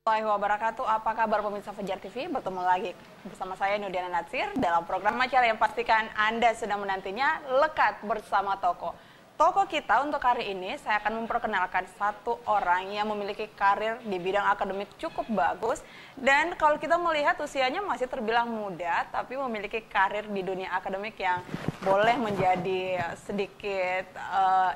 Warahmatullahi wabarakatuh. Apa kabar pemirsa Fajar TV? Bertemu lagi bersama saya Nudiana Natsir dalam program acara yang pastikan Anda sedang menantinya, Lekat Bersama Toko. Toko kita untuk hari ini saya akan memperkenalkan satu orang yang memiliki karir di bidang akademik cukup bagus, dan kalau kita melihat usianya masih terbilang muda tapi memiliki karir di dunia akademik yang boleh menjadi sedikit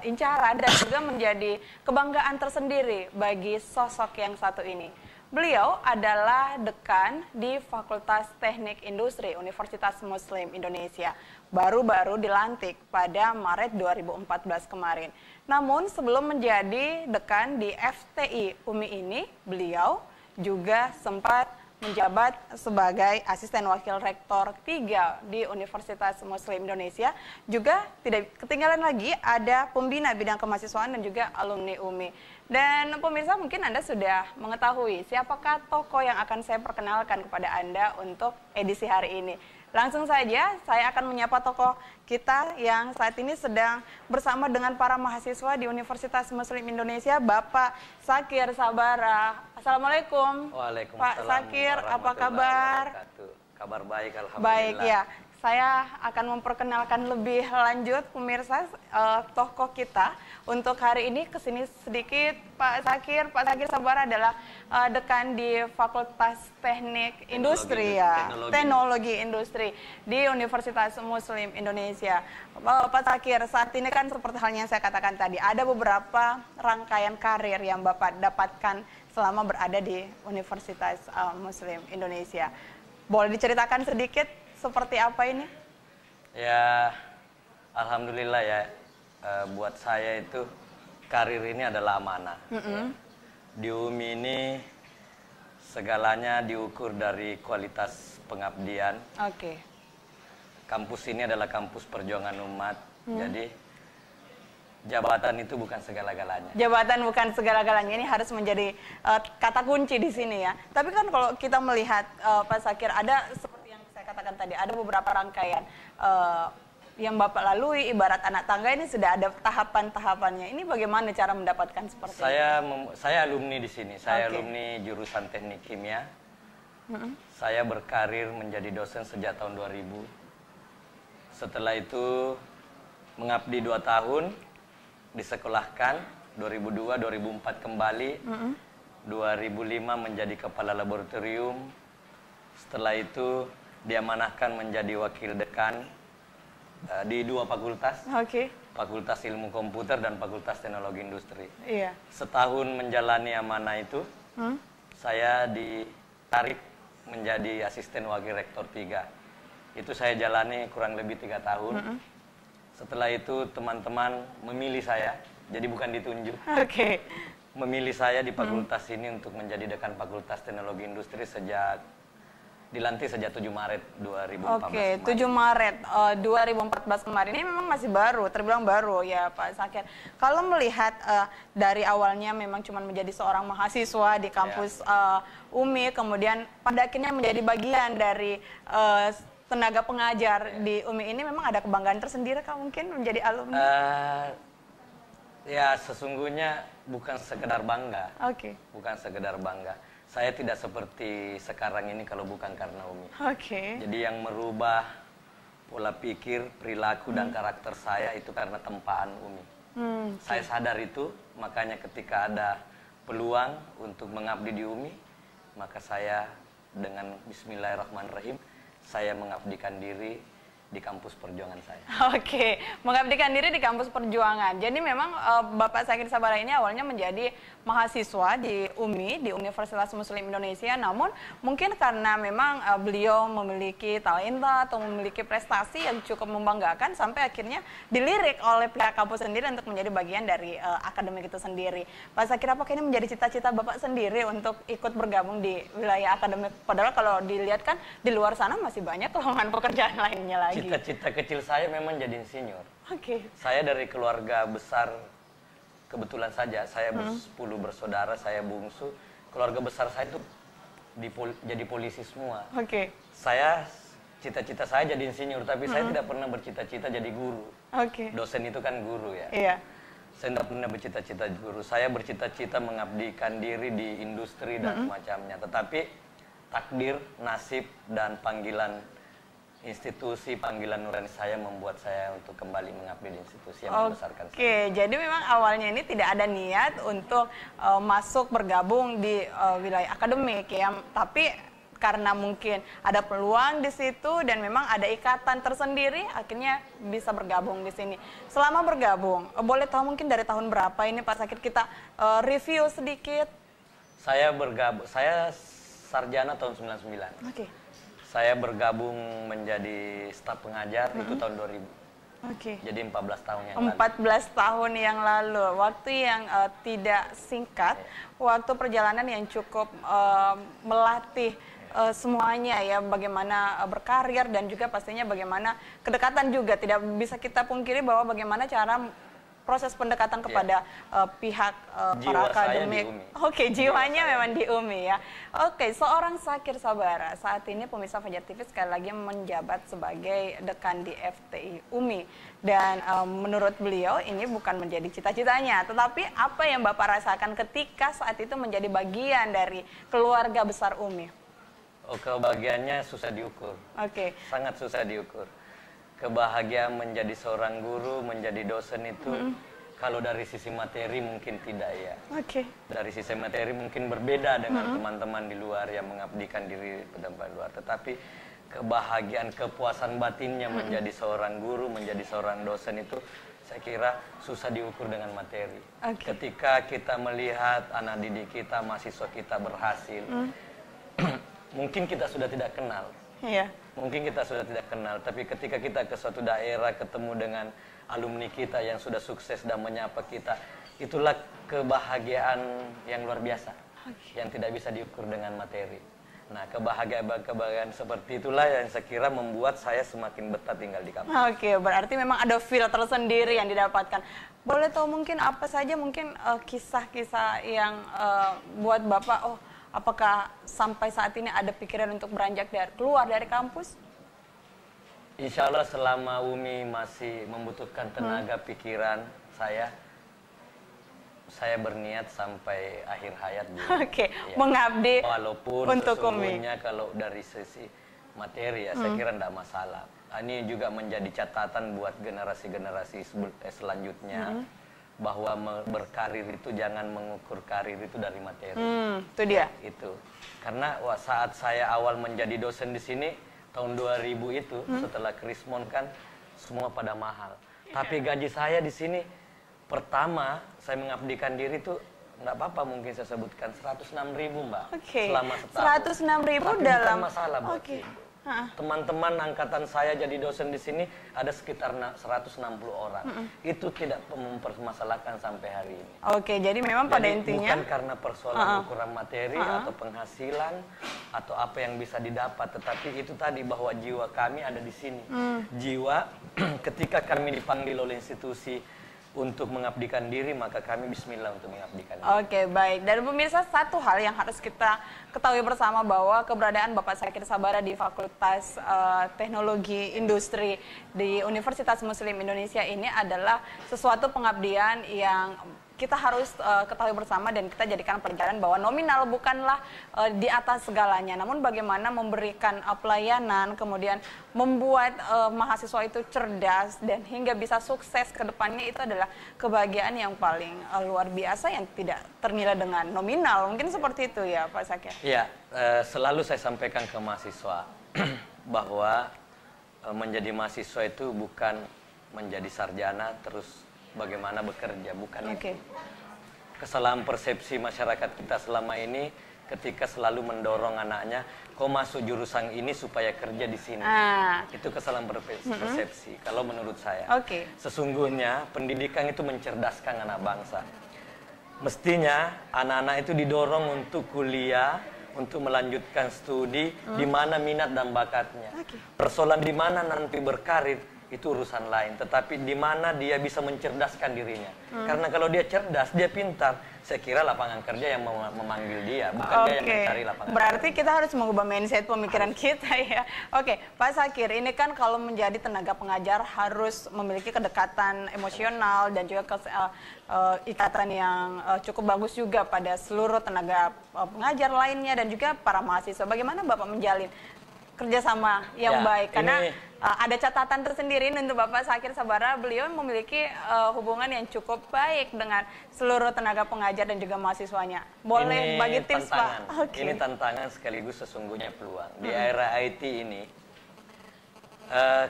incaran dan juga menjadi kebanggaan tersendiri bagi sosok yang satu ini. Beliau adalah dekan di Fakultas Teknik Industri Universitas Muslim Indonesia. Baru-baru dilantik pada Maret 2014 kemarin. Namun sebelum menjadi dekan di FTI UMI ini, beliau juga sempat menjabat sebagai asisten wakil rektor 3 di Universitas Muslim Indonesia. Juga tidak ketinggalan lagi ada pembina bidang kemahasiswaan dan juga alumni UMI. Dan pemirsa, mungkin Anda sudah mengetahui siapakah tokoh yang akan saya perkenalkan kepada Anda untuk edisi hari ini. Langsung saja saya akan menyapa tokoh kita yang saat ini sedang bersama dengan para mahasiswa di Universitas Muslim Indonesia, Bapak Sakir Sabara. Assalamualaikum. Waalaikumsalam. Pak Sakir, apa kabar? Kabar baik, alhamdulillah. Baik ya. Saya akan memperkenalkan lebih lanjut pemirsa tokoh kita untuk hari ini. Kesini sedikit Pak Sakir. Pak Sakir Sabara adalah dekan di Fakultas Teknik Industri Teknologi Industri di Universitas Muslim Indonesia. Pak Sakir, saat ini kan seperti halnya yang saya katakan tadi, ada beberapa rangkaian karir yang Bapak dapatkan selama berada di Universitas Muslim Indonesia. Boleh diceritakan sedikit seperti apa ini? Ya, alhamdulillah ya. Buat saya itu karir ini adalah amanah. Ya. Di UMI ini segalanya diukur dari kualitas pengabdian. Oke. Kampus ini adalah kampus perjuangan umat. Jadi jabatan itu bukan segala-galanya. Jabatan bukan segala-galanya, ini harus menjadi kata kunci di sini ya. Tapi kan kalau kita melihat Pak Sakir, ada seperti yang saya katakan tadi, ada beberapa rangkaian yang Bapak lalui, ibarat anak tangga ini sudah ada tahapan-tahapannya. Ini bagaimana cara mendapatkan seperti ini? Saya alumni di sini, saya alumni jurusan teknik kimia. Saya berkarir menjadi dosen sejak tahun 2000. Setelah itu mengabdi 2 tahun, disekolahkan 2002-2004 kembali, 2005 menjadi kepala laboratorium. Setelah itu diamanahkan menjadi wakil dekan di 2 fakultas, Fakultas Ilmu Komputer dan Fakultas Teknologi Industri. Iya. Setahun menjalani amanah itu, saya ditarik menjadi asisten wakil rektor 3. Itu saya jalani kurang lebih 3 tahun. Setelah itu teman-teman memilih saya, jadi bukan ditunjuk. Memilih saya di fakultas ini untuk menjadi dekan Fakultas Teknologi Industri dilantik sejak 7 Maret 2014. 7 Maret 2014 kemarin. Ini memang masih baru, terbilang baru ya Pak Sakir. Kalau melihat dari awalnya memang cuma menjadi seorang mahasiswa di kampus UMI, kemudian pada akhirnya menjadi bagian dari tenaga pengajar di UMI ini, memang ada kebanggaan tersendiri kah mungkin menjadi alumni? Ya, sesungguhnya bukan sekedar bangga. Bukan sekedar bangga. Saya tidak seperti sekarang ini kalau bukan karena UMI. Jadi yang merubah pola pikir, perilaku dan karakter saya itu karena tempaan UMI. Saya sadar itu, makanya ketika ada peluang untuk mengabdi di UMI, maka saya dengan Bismillahirrahmanirrahim, saya mengabdikan diri di kampus perjuangan saya. Mengabdikan diri di kampus perjuangan. Jadi memang Bapak Sakir Sabara ini awalnya menjadi mahasiswa di UMI, di Universitas Muslim Indonesia. Namun mungkin karena memang beliau memiliki talenta atau memiliki prestasi yang cukup membanggakan, sampai akhirnya dilirik oleh pihak kampus sendiri untuk menjadi bagian dari akademik itu sendiri. Pak Sakir, apakah ini menjadi cita-cita Bapak sendiri untuk ikut bergabung di wilayah akademik? Padahal kalau dilihat kan di luar sana masih banyak lowongan pekerjaan lainnya lagi. Cita-cita kecil saya memang jadi insinyur. Saya dari keluarga besar, kebetulan saja saya 10 bersaudara, saya bungsu. Keluarga besar saya itu jadi polisi semua. Saya cita-cita saya jadi insinyur, tapi saya tidak pernah bercita-cita jadi guru. Dosen itu kan guru ya. Saya tidak pernah bercita-cita guru. Saya bercita-cita mengabdikan diri di industri dan semacamnya. Tetapi takdir, nasib, dan panggilan institusi, panggilan nurani saya membuat saya untuk kembali mengabdi di institusi yang membesarkan saya. Oke, jadi memang awalnya ini tidak ada niat untuk masuk bergabung di wilayah akademik ya. Tapi karena mungkin ada peluang di situ dan memang ada ikatan tersendiri, akhirnya bisa bergabung di sini. Selama bergabung, boleh tahu mungkin dari tahun berapa ini Pak Sakir, kita review sedikit? Saya bergabung, saya sarjana tahun 99. Oke. Saya bergabung menjadi staf pengajar itu tahun 2000. Oke. Jadi 14 tahun yang lalu. 14 tahun yang lalu, waktu yang tidak singkat, waktu perjalanan yang cukup melatih semuanya ya, bagaimana berkarir dan juga pastinya bagaimana kedekatan juga. Tidak bisa kita pungkiri bahwa bagaimana cara proses pendekatan kepada pihak para akademik. Oke, jiwanya memang di UMI ya. Oke, seorang Sakir Sabara saat ini pemirsa Fajar TV sekali lagi menjabat sebagai dekan di FTI UMI. Dan menurut beliau ini bukan menjadi cita-citanya, tetapi apa yang Bapak rasakan ketika saat itu menjadi bagian dari keluarga besar UMI? Oh, kebahagiaannya susah diukur. Oke. Sangat susah diukur. Kebahagiaan menjadi seorang guru, menjadi dosen itu, kalau dari sisi materi mungkin tidak ya. Oke. Dari sisi materi mungkin berbeda dengan teman-teman di luar yang mengabdikan diri pada luar. Tetapi kebahagiaan, kepuasan batinnya menjadi seorang guru, menjadi seorang dosen itu, saya kira susah diukur dengan materi. Ketika kita melihat anak didik kita, mahasiswa kita berhasil, mungkin kita sudah tidak kenal. Iya. Mungkin kita sudah tidak kenal, tapi ketika kita ke suatu daerah ketemu dengan alumni kita yang sudah sukses dan menyapa kita, itulah kebahagiaan yang luar biasa, yang tidak bisa diukur dengan materi. Nah, kebahagiaan seperti itulah yang saya kira membuat saya semakin betah tinggal di kampus. Oke, berarti memang ada feel tersendiri yang didapatkan. Boleh tahu mungkin apa saja mungkin kisah-kisah yang buat Bapak, apakah sampai saat ini ada pikiran untuk beranjak keluar dari kampus? Insya Allah selama UMI masih membutuhkan tenaga pikiran saya berniat sampai akhir hayat. Oke, ya. Mengabdi walaupun untuk sesungguhnya kalau dari sisi materi ya saya kira tidak masalah. Ini juga menjadi catatan buat generasi-generasi selanjutnya. Bahwa berkarir itu jangan mengukur karir itu dari materi. Itu dia. Itu. Karena saat saya awal menjadi dosen di sini tahun 2000 itu setelah Krismon kan semua pada mahal. Tapi gaji saya di sini pertama saya mengabdikan diri itu nggak apa-apa mungkin saya sebutkan 106.000 Mbak. Selama setahun. 106.000 dalam. Bukan masalah buat teman-teman angkatan saya jadi dosen di sini ada sekitar 160 orang. Itu tidak mempermasalahkan sampai hari ini. Oke, jadi memang pada intinya bukan karena persoalan ukuran materi atau penghasilan atau apa yang bisa didapat, tetapi itu tadi bahwa jiwa kami ada di sini. Jiwa ketika kami dipanggil oleh institusi untuk mengabdikan diri, maka kami bismillah untuk mengabdikan diri. Oke, baik. Dan pemirsa, satu hal yang harus kita ketahui bersama bahwa keberadaan Bapak Sakir Sabara di Fakultas Teknologi Industri di Universitas Muslim Indonesia ini adalah sesuatu pengabdian yang kita harus ketahui bersama dan kita jadikan pelajaran bahwa nominal bukanlah di atas segalanya, namun bagaimana memberikan pelayanan, kemudian membuat mahasiswa itu cerdas dan hingga bisa sukses ke depannya, itu adalah kebahagiaan yang paling luar biasa yang tidak ternilai dengan nominal. Mungkin seperti itu ya Pak Sakir? Iya, selalu saya sampaikan ke mahasiswa bahwa menjadi mahasiswa itu bukan menjadi sarjana terus bagaimana bekerja, bukan itu. Kesalahan persepsi masyarakat kita selama ini ketika selalu mendorong anaknya, kau masuk jurusan ini supaya kerja di sini. Itu kesalahan persepsi. Kalau menurut saya, sesungguhnya pendidikan itu mencerdaskan anak bangsa. Mestinya anak-anak itu didorong untuk kuliah, untuk melanjutkan studi di mana minat dan bakatnya. Persoalan di mana nanti berkarir itu urusan lain. Tetapi di mana dia bisa mencerdaskan dirinya. Karena kalau dia cerdas, dia pintar, saya kira lapangan kerja yang memanggil dia, bukan dia yang mencari lapangan. Berarti kita harus mengubah mindset pemikiran kita ya. Oke, Pak Zakir, ini kan kalau menjadi tenaga pengajar harus memiliki kedekatan emosional dan juga ikatan yang cukup bagus juga pada seluruh tenaga pengajar lainnya dan juga para mahasiswa. Bagaimana Bapak menjalin kerjasama yang baik? Karena ada catatan tersendiri untuk Bapak Zakir Sabara, beliau memiliki hubungan yang cukup baik dengan seluruh tenaga pengajar dan juga mahasiswanya. Boleh bagi tips, Pak? Ini tantangan sekaligus sesungguhnya peluang. Di era IT ini,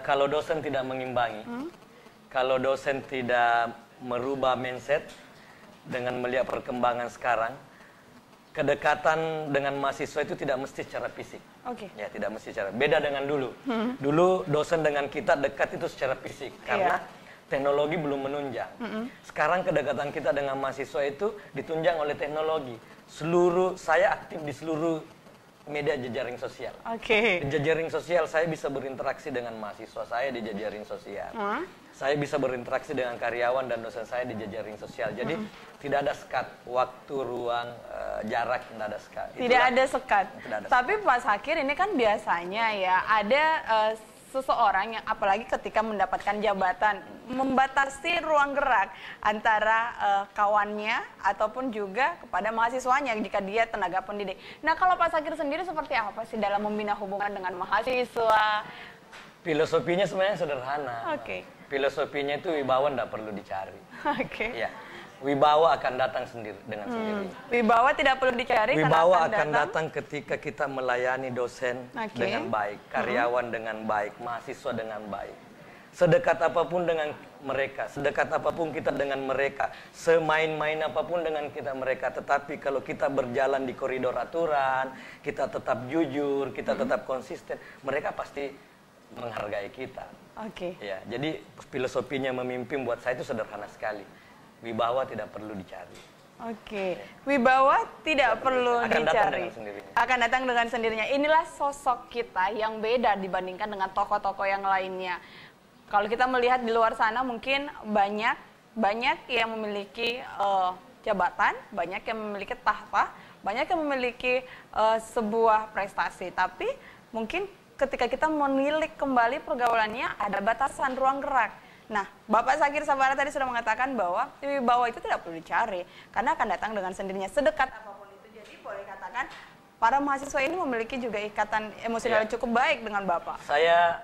kalau dosen tidak mengimbangi, kalau dosen tidak merubah mindset dengan melihat perkembangan sekarang, kedekatan dengan mahasiswa itu tidak mesti secara fisik. Ya, tidak mesti secara. Beda dengan dulu. Dulu dosen dengan kita dekat itu secara fisik karena teknologi belum menunjang. Sekarang kedekatan kita dengan mahasiswa itu ditunjang oleh teknologi. Saya aktif di seluruh media jejaring sosial. Di jejaring sosial saya bisa berinteraksi dengan mahasiswa saya di jejaring sosial. Saya bisa berinteraksi dengan karyawan dan dosen saya di jejaring sosial. Jadi tidak ada sekat waktu, ruang, jarak, tidak ada sekat. Tidak ada sekat. Tapi Pak Zakir, ini kan biasanya ya ada seseorang yang apalagi ketika mendapatkan jabatan membatasi ruang gerak antara kawannya ataupun juga kepada mahasiswanya jika dia tenaga pendidik. Nah, kalau Pak Zakir sendiri seperti apa sih dalam membina hubungan dengan mahasiswa? Filosofinya sebenarnya sederhana. Filosofinya itu wibawa tidak perlu dicari. Ya. Wibawa akan datang dengan sendirinya. Wibawa tidak perlu dicari. Wibawa akan datang ketika kita melayani dosen dengan baik, karyawan dengan baik, mahasiswa dengan baik. Sedekat apapun dengan mereka, sedekat apapun kita dengan mereka, semain-main apapun dengan mereka. Tetapi kalau kita berjalan di koridor aturan, kita tetap jujur, kita tetap konsisten, mereka pasti menghargai kita. Ya, jadi filosofinya memimpin buat saya itu sederhana sekali. Wibawa tidak perlu dicari. Wibawa tidak perlu dicari. Akan datang dengan sendirinya. Inilah sosok kita yang beda dibandingkan dengan tokoh-tokoh yang lainnya. Kalau kita melihat di luar sana mungkin banyak yang memiliki jabatan, banyak yang memiliki tahta, banyak yang memiliki sebuah prestasi. Tapi mungkin ketika kita menilik kembali pergaulannya ada batasan ruang gerak. Nah, Bapak Zakir Sabara tadi sudah mengatakan bahwa wibawa itu tidak perlu dicari karena akan datang dengan sendirinya sedekat apapun itu. Jadi boleh katakan para mahasiswa ini memiliki juga ikatan emosional yang cukup baik dengan Bapak. Saya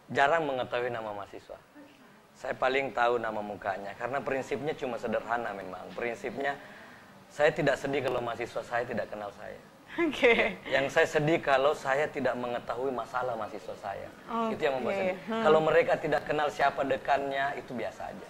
jarang mengetahui nama mahasiswa. Saya paling tahu nama mukanya karena prinsipnya cuma sederhana memang. Prinsipnya saya tidak sedih kalau mahasiswa saya tidak kenal saya. Yang saya sedih kalau saya tidak mengetahui masalah mahasiswa saya. Itu yang membuat sedih. Kalau mereka tidak kenal siapa dekannya, itu biasa aja.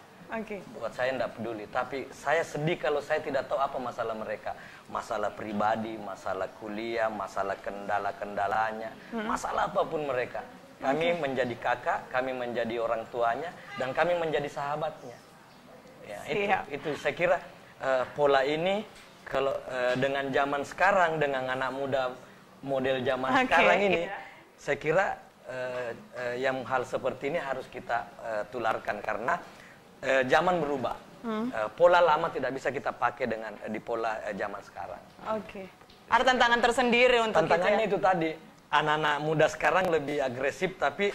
Buat saya tidak peduli. Tapi saya sedih kalau saya tidak tahu apa masalah mereka. Masalah pribadi, masalah kuliah, masalah kendala-kendalanya, masalah apapun mereka. Kami menjadi kakak, kami menjadi orang tuanya, dan kami menjadi sahabatnya. Ya, itu saya kira pola ini kalau dengan zaman sekarang, dengan anak muda model zaman sekarang ini, saya kira yang hal seperti ini harus kita tularkan karena zaman berubah. Pola lama tidak bisa kita pakai di pola zaman sekarang. Ada tantangan tersendiri untuk tantangannya itu tadi, anak-anak muda sekarang lebih agresif tapi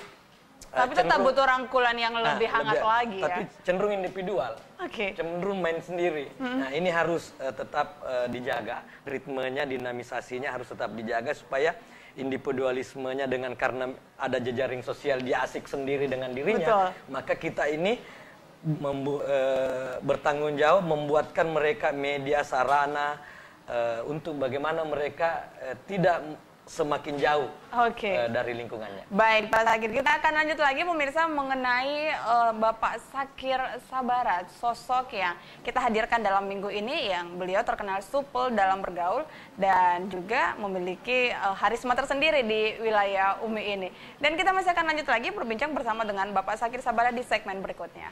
tetap butuh rangkulan yang lebih hangat lagi tapi cenderung individual, cenderung main sendiri. Nah, ini harus tetap dijaga, ritmenya, dinamisasinya harus tetap dijaga supaya individualismenya karena ada jejaring sosial, dia asik sendiri dengan dirinya. Maka kita ini bertanggung jawab membuatkan mereka media sarana untuk bagaimana mereka tidak semakin jauh dari lingkungannya. Baik, Pak Zakir, kita akan lanjut lagi pemirsa mengenai Bapak Zakir Sabara, sosok yang kita hadirkan dalam minggu ini yang beliau terkenal supel dalam bergaul dan juga memiliki harisma tersendiri di wilayah UMI ini. Dan kita masih akan lanjut lagi berbincang bersama dengan Bapak Zakir Sabara di segmen berikutnya.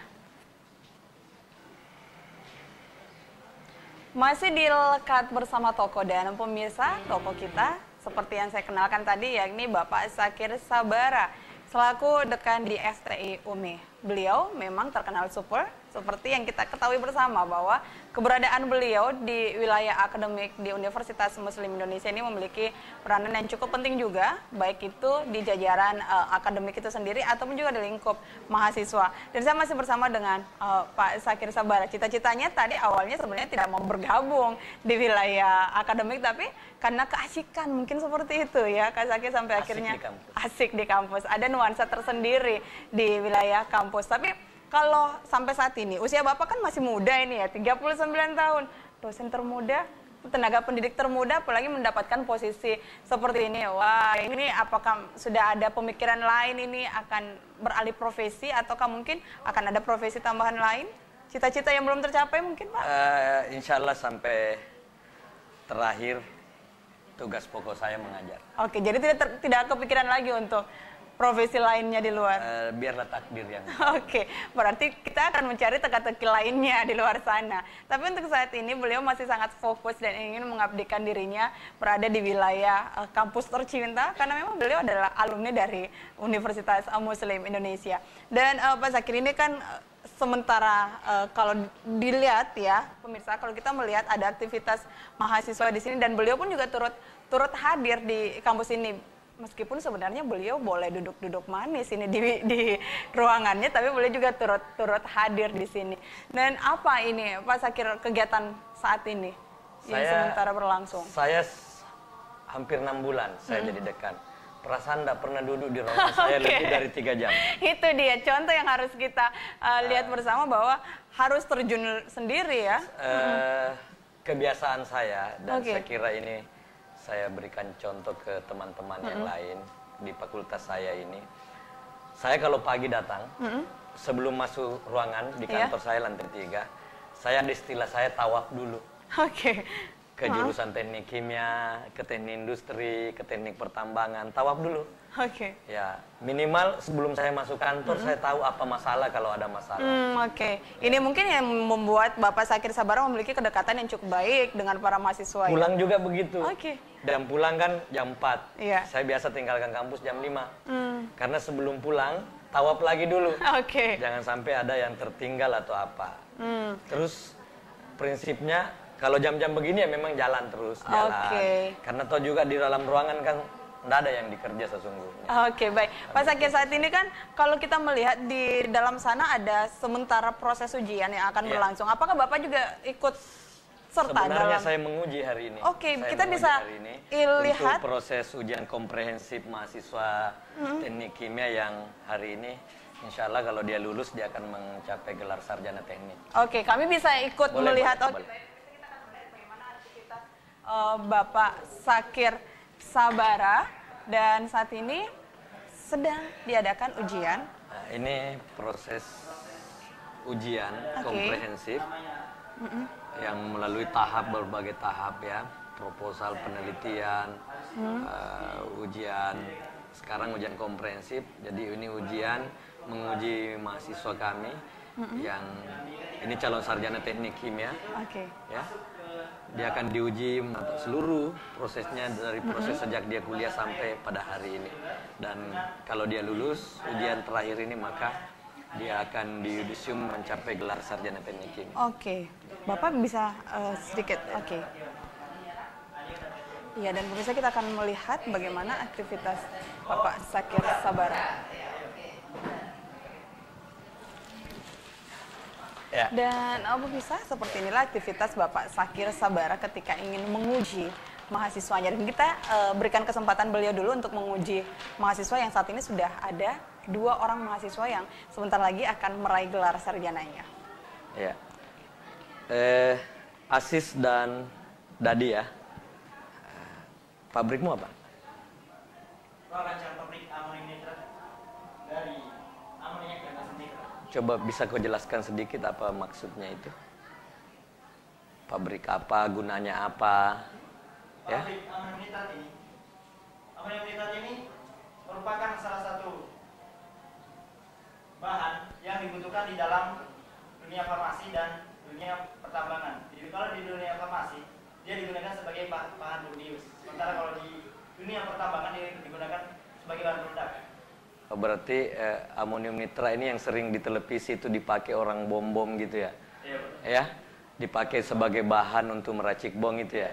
Masih dilekat bersama Toko dan pemirsa, Toko kita seperti yang saya kenalkan tadi yakni Bapak Zakir Sabara. selaku dekan di STI UMI. Beliau memang terkenal super, seperti yang kita ketahui bersama bahwa keberadaan beliau di wilayah akademik di Universitas Muslim Indonesia ini memiliki peranan yang cukup penting juga, baik itu di jajaran akademik itu sendiri ataupun juga di lingkup mahasiswa. Dan saya masih bersama dengan Pak Sakir Sabara. Cita-citanya tadi awalnya sebenarnya tidak mau bergabung di wilayah akademik, tapi karena keasikan mungkin seperti itu ya Kak Sakir sampai akhirnya asik di kampus. Ada nuansa tersendiri di wilayah kampus. Tapi kalau sampai saat ini, usia Bapak kan masih muda ini ya, 39 tahun. Dosen termuda, tenaga pendidik termuda, apalagi mendapatkan posisi seperti ini. Wah, ini apakah sudah ada pemikiran lain ini akan beralih profesi, ataukah mungkin akan ada profesi tambahan lain? Cita-cita yang belum tercapai mungkin Pak? Insya Allah sampai terakhir tugas pokok saya mengajar. Oke, jadi tidak kepikiran lagi untuk profesi lainnya di luar? Biarlah takdir yang... Oke, berarti kita akan mencari teka-teki lainnya di luar sana. Tapi untuk saat ini beliau masih sangat fokus dan ingin mengabdikan dirinya berada di wilayah kampus tercinta, karena memang beliau adalah alumni dari Universitas Muslim Indonesia. Dan Pak Sakir ini kan sementara kalau dilihat ya, pemirsa, kalau kita melihat ada aktivitas mahasiswa di sini dan beliau pun juga turut hadir di kampus ini. Meskipun sebenarnya beliau boleh duduk-duduk manis ini di ruangannya, tapi beliau juga turut hadir di sini. Dan apa ini Pak Sakir kegiatan saat ini yang sementara berlangsung? Saya hampir 6 bulan saya jadi dekan. Perasaan tidak pernah duduk di ruangan saya lebih dari 3 jam. Itu dia contoh yang harus kita lihat bersama, bahwa harus terjun sendiri ya. Kebiasaan saya, dan saya kira ini saya berikan contoh ke teman-teman yang lain di fakultas saya ini. Saya kalau pagi datang, sebelum masuk ruangan di kantor saya lantai 3, saya ada istilah saya tawaf dulu. Ke jurusan teknik kimia, ke teknik industri, ke teknik pertambangan, tawaf dulu. Ya, minimal sebelum saya masuk kantor, saya tahu apa masalah kalau ada masalah. Ini mungkin yang membuat Bapak Sakir Sabara memiliki kedekatan yang cukup baik dengan para mahasiswa. Pulang juga begitu. Dan pulang kan jam 4. Saya biasa tinggalkan kampus jam 5. Karena sebelum pulang, tawaf lagi dulu. Jangan sampai ada yang tertinggal atau apa. Terus prinsipnya, kalau jam-jam begini ya memang jalan terus, Karena toh juga di dalam ruangan kan tidak ada yang dikerja sesungguhnya. Baik. Pak Sakir, saat ini kan kalau kita melihat di dalam sana ada sementara proses ujian yang akan berlangsung. Apakah Bapak juga ikut serta Sebenarnya dalam? saya menguji hari ini. Kita bisa lihat untuk proses ujian komprehensif mahasiswa teknik kimia yang hari ini, insya Allah kalau dia lulus dia akan mencapai gelar sarjana teknik. Kami bisa ikut melihat. Bapak Sakir Sabara, dan saat ini sedang diadakan ujian. Nah, ini proses ujian komprehensif yang melalui berbagai tahap ya, proposal penelitian, ujian, sekarang ujian komprehensif. Jadi ini ujian menguji mahasiswa kami yang ini calon sarjana teknik kimia. Ya. Dia akan diuji seluruh prosesnya dari proses sejak dia kuliah sampai pada hari ini. Dan kalau dia lulus ujian terakhir ini, maka dia akan di yudisium mencapai gelar sarjana teknik kimia. Bapak bisa sedikit. Iya, dan pemirsa, kita akan melihat bagaimana aktivitas Bapak Sakir Sabara. Dan bisa seperti inilah aktivitas Bapak Sakir Sabara ketika ingin menguji mahasiswanya. Dan kita berikan kesempatan beliau dulu untuk menguji mahasiswa yang saat ini sudah ada 2 orang mahasiswa yang sebentar lagi akan meraih gelar sarjananya. Ya, Asis dan Dadi ya. Pabrikmu apa? Pabrik amonia nitrat dari amonia ke gas nitrat. Coba bisa kau jelaskan sedikit apa maksudnya itu? Pabrik apa, gunanya apa? Pabrik amonia nitrat ini merupakan salah satu bahan yang dibutuhkan di dalam dunia farmasi dan dunia pertambangan. Jadi kalau di dunia farmasi dia digunakan sebagai bahan rudius, sementara kalau di dunia pertambangan dia digunakan sebagai bahan peledak. Berarti amonium nitrat ini yang sering di televisi itu dipakai orang bom-bom gitu ya? Iya. Ya, dipakai sebagai bahan untuk meracik bom itu ya.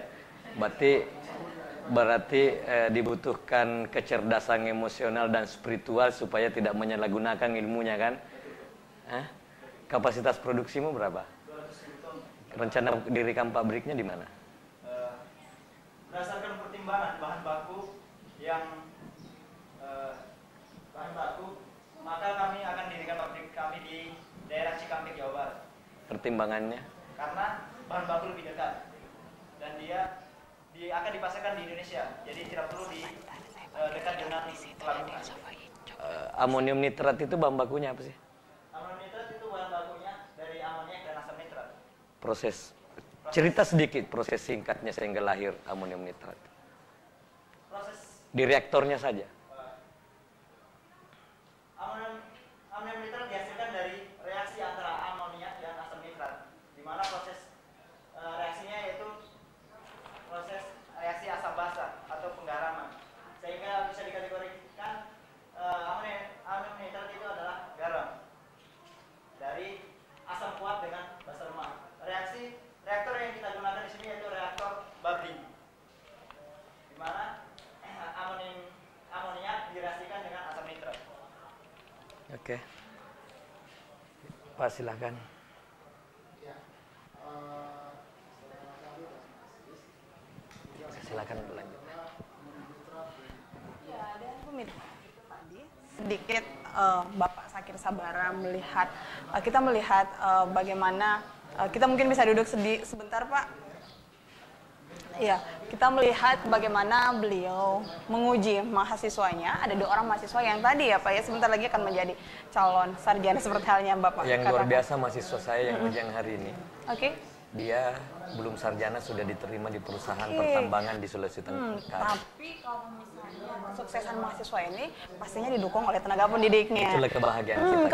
Berarti dibutuhkan kecerdasan emosional dan spiritual supaya tidak menyalahgunakan ilmunya kan? Kapasitas produksimu berapa? 200.000 ton. Rencana dirikan pabriknya di mana? Berdasarkan pertimbangan bahan baku yang maka kami akan dirikan pabrik kami di daerah Cikampek, Jawa Barat. Pertimbangannya? Karena bahan baku lebih dekat dan dia akan dipasarkan di Indonesia, jadi tidak perlu di dekat dengan pelabuhan. Amonium nitrat itu bahan bakunya apa sih? Amonium nitrat itu bahan bakunya dari amoniak dan asam nitrat. Proses. Cerita sedikit proses singkatnya sehingga lahir amonium nitrat. Proses Di reaktornya saja. amonium nitrat dihasilkan dari reaksi antara amoniak dan asam nitrat, di mana proses reaksinya yaitu proses reaksi asam basa atau penggaraman, sehingga bisa dikategorikan amonium nitrat itu adalah garam dari asam kuat dengan basa lemah. Reaktor yang kita gunakan di sini yaitu reaktor bubbling, di mana amoniak direaksikan dengan asam nitrat. Oke. Pak silahkan. Silakan lanjut. Ya, dan pemirsa itu tadi sedikit Bapak Sakir Sabara melihat kita melihat bagaimana kita mungkin bisa duduk sebentar Pak. Ya, kita melihat bagaimana beliau menguji mahasiswanya. Ada 2 orang mahasiswa yang tadi ya Pak ya sebentar lagi akan menjadi calon sarjana seperti halnya Bapak Yang katakan. luar biasa mahasiswa saya yang ujian hari ini. Oke. Dia belum sarjana sudah diterima di perusahaan pertambangan di Sulawesi Tengah. Tapi kalau misalnya kesuksesan mahasiswa ini pastinya didukung oleh tenaga pendidiknya. Itulah kebahagiaan kita.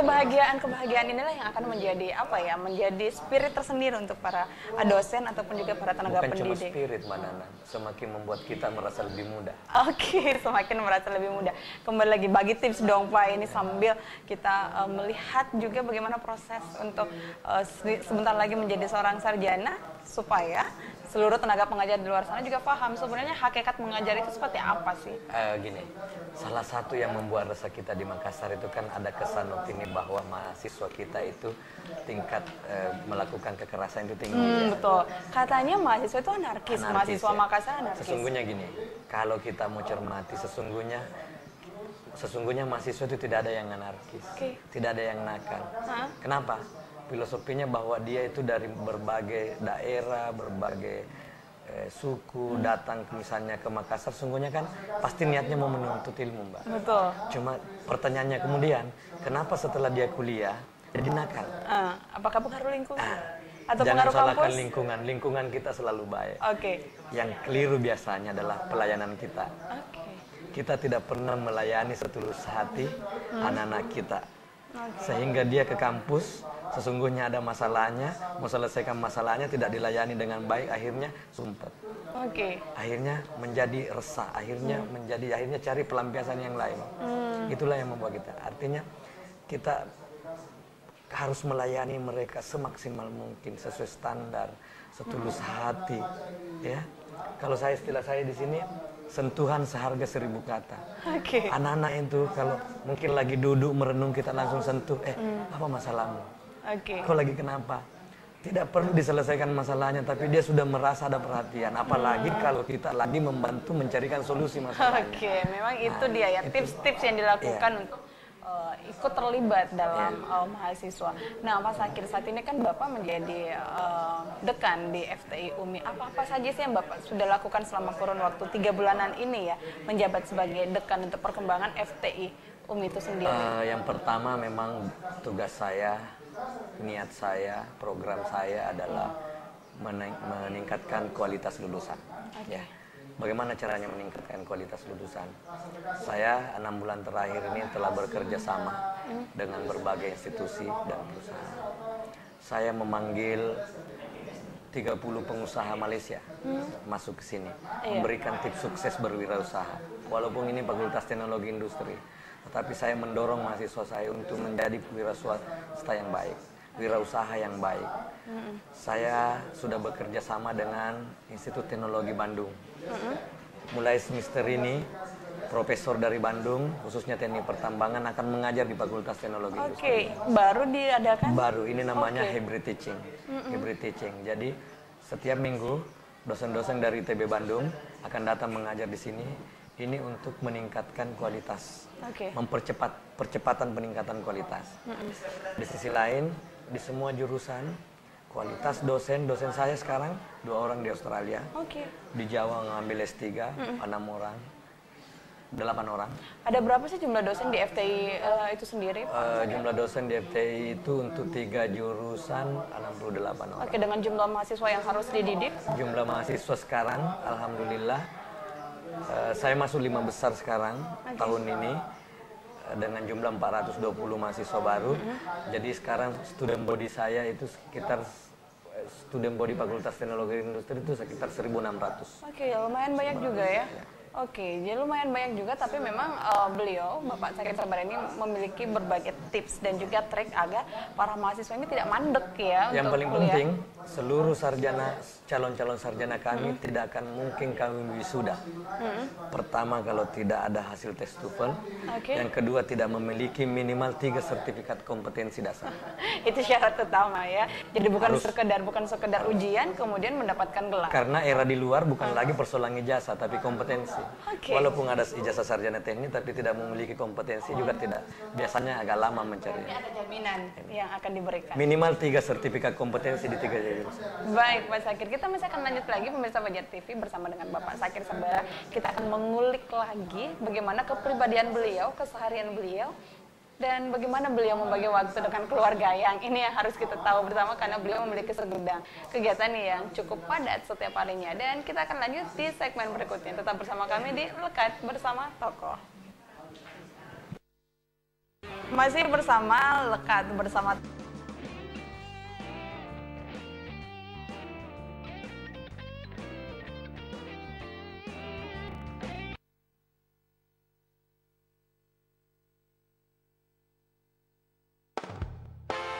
Kebahagiaan inilah yang akan menjadi menjadi spirit tersendiri untuk para dosen ataupun juga para tenaga Bukan cuma pendidik. spirit, Mbak Nana, semakin membuat kita merasa lebih mudah. Oke, semakin merasa lebih mudah. Kembali lagi bagi tips dong Pak ini sambil kita melihat juga bagaimana proses untuk sebentar lagi menjadi seorang sarjana supaya seluruh tenaga pengajar di luar sana juga paham sebenarnya hakikat mengajar itu seperti apa sih? Gini, salah satu yang membuat resah kita di Makassar itu kan ada kesan opini bahwa mahasiswa kita itu tingkat melakukan kekerasan itu tinggi. Betul. Katanya mahasiswa itu anarkis mahasiswa ya. Makassar anarkis. Sesungguhnya gini, kalau kita mau cermati sesungguhnya mahasiswa itu tidak ada yang anarkis, tidak ada yang nakal. Kenapa? Filosofinya bahwa dia itu dari berbagai daerah, berbagai suku datang misalnya ke Makassar, sungguhnya kan pasti niatnya mau menuntut ilmu, Mbak. Betul. Cuma pertanyaannya kemudian, kenapa setelah dia kuliah jadi nakal? Apakah pengaruh lingkungan? Atau Jangan pengaruh salahkan kampus? lingkungan kita selalu baik. Oke. Yang keliru biasanya adalah pelayanan kita. Kita tidak pernah melayani setulus hati anak-anak kita. Sehingga dia ke kampus, sesungguhnya ada masalahnya, mau selesaikan masalahnya tidak dilayani dengan baik, akhirnya sumpah. Akhirnya menjadi resah, akhirnya cari pelampiasan yang lain. Itulah yang membuat kita. Artinya kita harus melayani mereka semaksimal mungkin, sesuai standar, setulus hati, ya. Kalau istilah saya di sini, sentuhan seharga 1000 kata. Anak-anak itu kalau mungkin lagi duduk merenung kita langsung sentuh, apa masalahmu? Kau lagi kenapa? Tidak perlu diselesaikan masalahnya, tapi dia sudah merasa ada perhatian. Apalagi kalau kita lagi membantu mencarikan solusi masalahnya. Memang itu dia ya tips-tips yang dilakukan untuk ikut terlibat dalam mahasiswa. Nah, Pak Sakir, saat ini kan Bapak menjadi dekan di FTI UMI. Apa-apa saja sih yang Bapak sudah lakukan selama kurun waktu 3 bulanan ini ya, menjabat sebagai dekan untuk perkembangan FTI UMI itu sendiri? Yang pertama memang tugas saya, niat saya, program saya adalah meningkatkan kualitas lulusan. Ya. Bagaimana caranya meningkatkan kualitas lulusan? Saya 6 bulan terakhir ini telah bekerja sama dengan berbagai institusi dan perusahaan. Saya memanggil 30 pengusaha Malaysia masuk ke sini, memberikan tips sukses berwirausaha. Walaupun ini Fakultas Teknologi Industri, tetapi saya mendorong mahasiswa saya untuk menjadi wirausaha yang baik, wirausaha yang baik. Saya sudah bekerja sama dengan Institut Teknologi Bandung. Mulai semester ini, profesor dari Bandung, khususnya teknik pertambangan, akan mengajar di Fakultas Teknologi Industri. Baru diadakan? Baru, ini namanya hybrid teaching. Hybrid teaching. Jadi setiap minggu dosen-dosen dari ITB Bandung akan datang mengajar di sini. Ini untuk meningkatkan kualitas, percepatan peningkatan kualitas. Di sisi lain, di semua jurusan, kualitas dosen saya sekarang 2 orang di Australia. Di Jawa ngambil S3, 6 orang. 8 orang. Ada berapa sih jumlah dosen di FTI itu sendiri? Jumlah dosen di FTI itu untuk 3 jurusan 68 orang. Dengan jumlah mahasiswa yang harus dididik? Jumlah mahasiswa sekarang, alhamdulillah, saya masuk 5 besar sekarang tahun ini dengan jumlah 420 mahasiswa baru. Jadi sekarang student body saya itu sekitar student body Fakultas Teknologi Industri itu sekitar 1.600. Lumayan banyak juga ya. Jadi lumayan banyak juga, tapi memang beliau, Bapak Sakir Sabar ini memiliki berbagai tips dan juga trik agar para mahasiswa ini tidak mandek ya. Yang paling penting, seluruh calon-calon sarjana kami tidak akan mungkin kami wisuda. Pertama, kalau tidak ada hasil tes TOEFL. Yang kedua, tidak memiliki minimal 3 sertifikat kompetensi dasar. Itu syarat utama ya. Jadi bukan sekedar ujian kemudian mendapatkan gelar. Karena era di luar bukan lagi persoalan ijazah, tapi kompetensi. Walaupun ada ijazah sarjana teknik tapi tidak memiliki kompetensi juga tidak. Biasanya agak lama mencari. Ini ada jaminan yang akan diberikan. Minimal 3 sertifikat kompetensi di 3 jurusan. Baik, Pak Sakir. Kita masih akan lanjut lagi pemirsa Fajar TV bersama dengan Bapak Sakir Sabara. Kita akan mengulik lagi bagaimana kepribadian beliau, keseharian beliau, dan bagaimana beliau membagi waktu dengan keluarga. Yang ini yang harus kita tahu bersama karena beliau memiliki segudang kegiatan yang cukup padat setiap harinya. Dan kita akan lanjut di segmen berikutnya. Tetap bersama kami di Lekat Bersama Tokoh. Masih bersama Lekat Bersama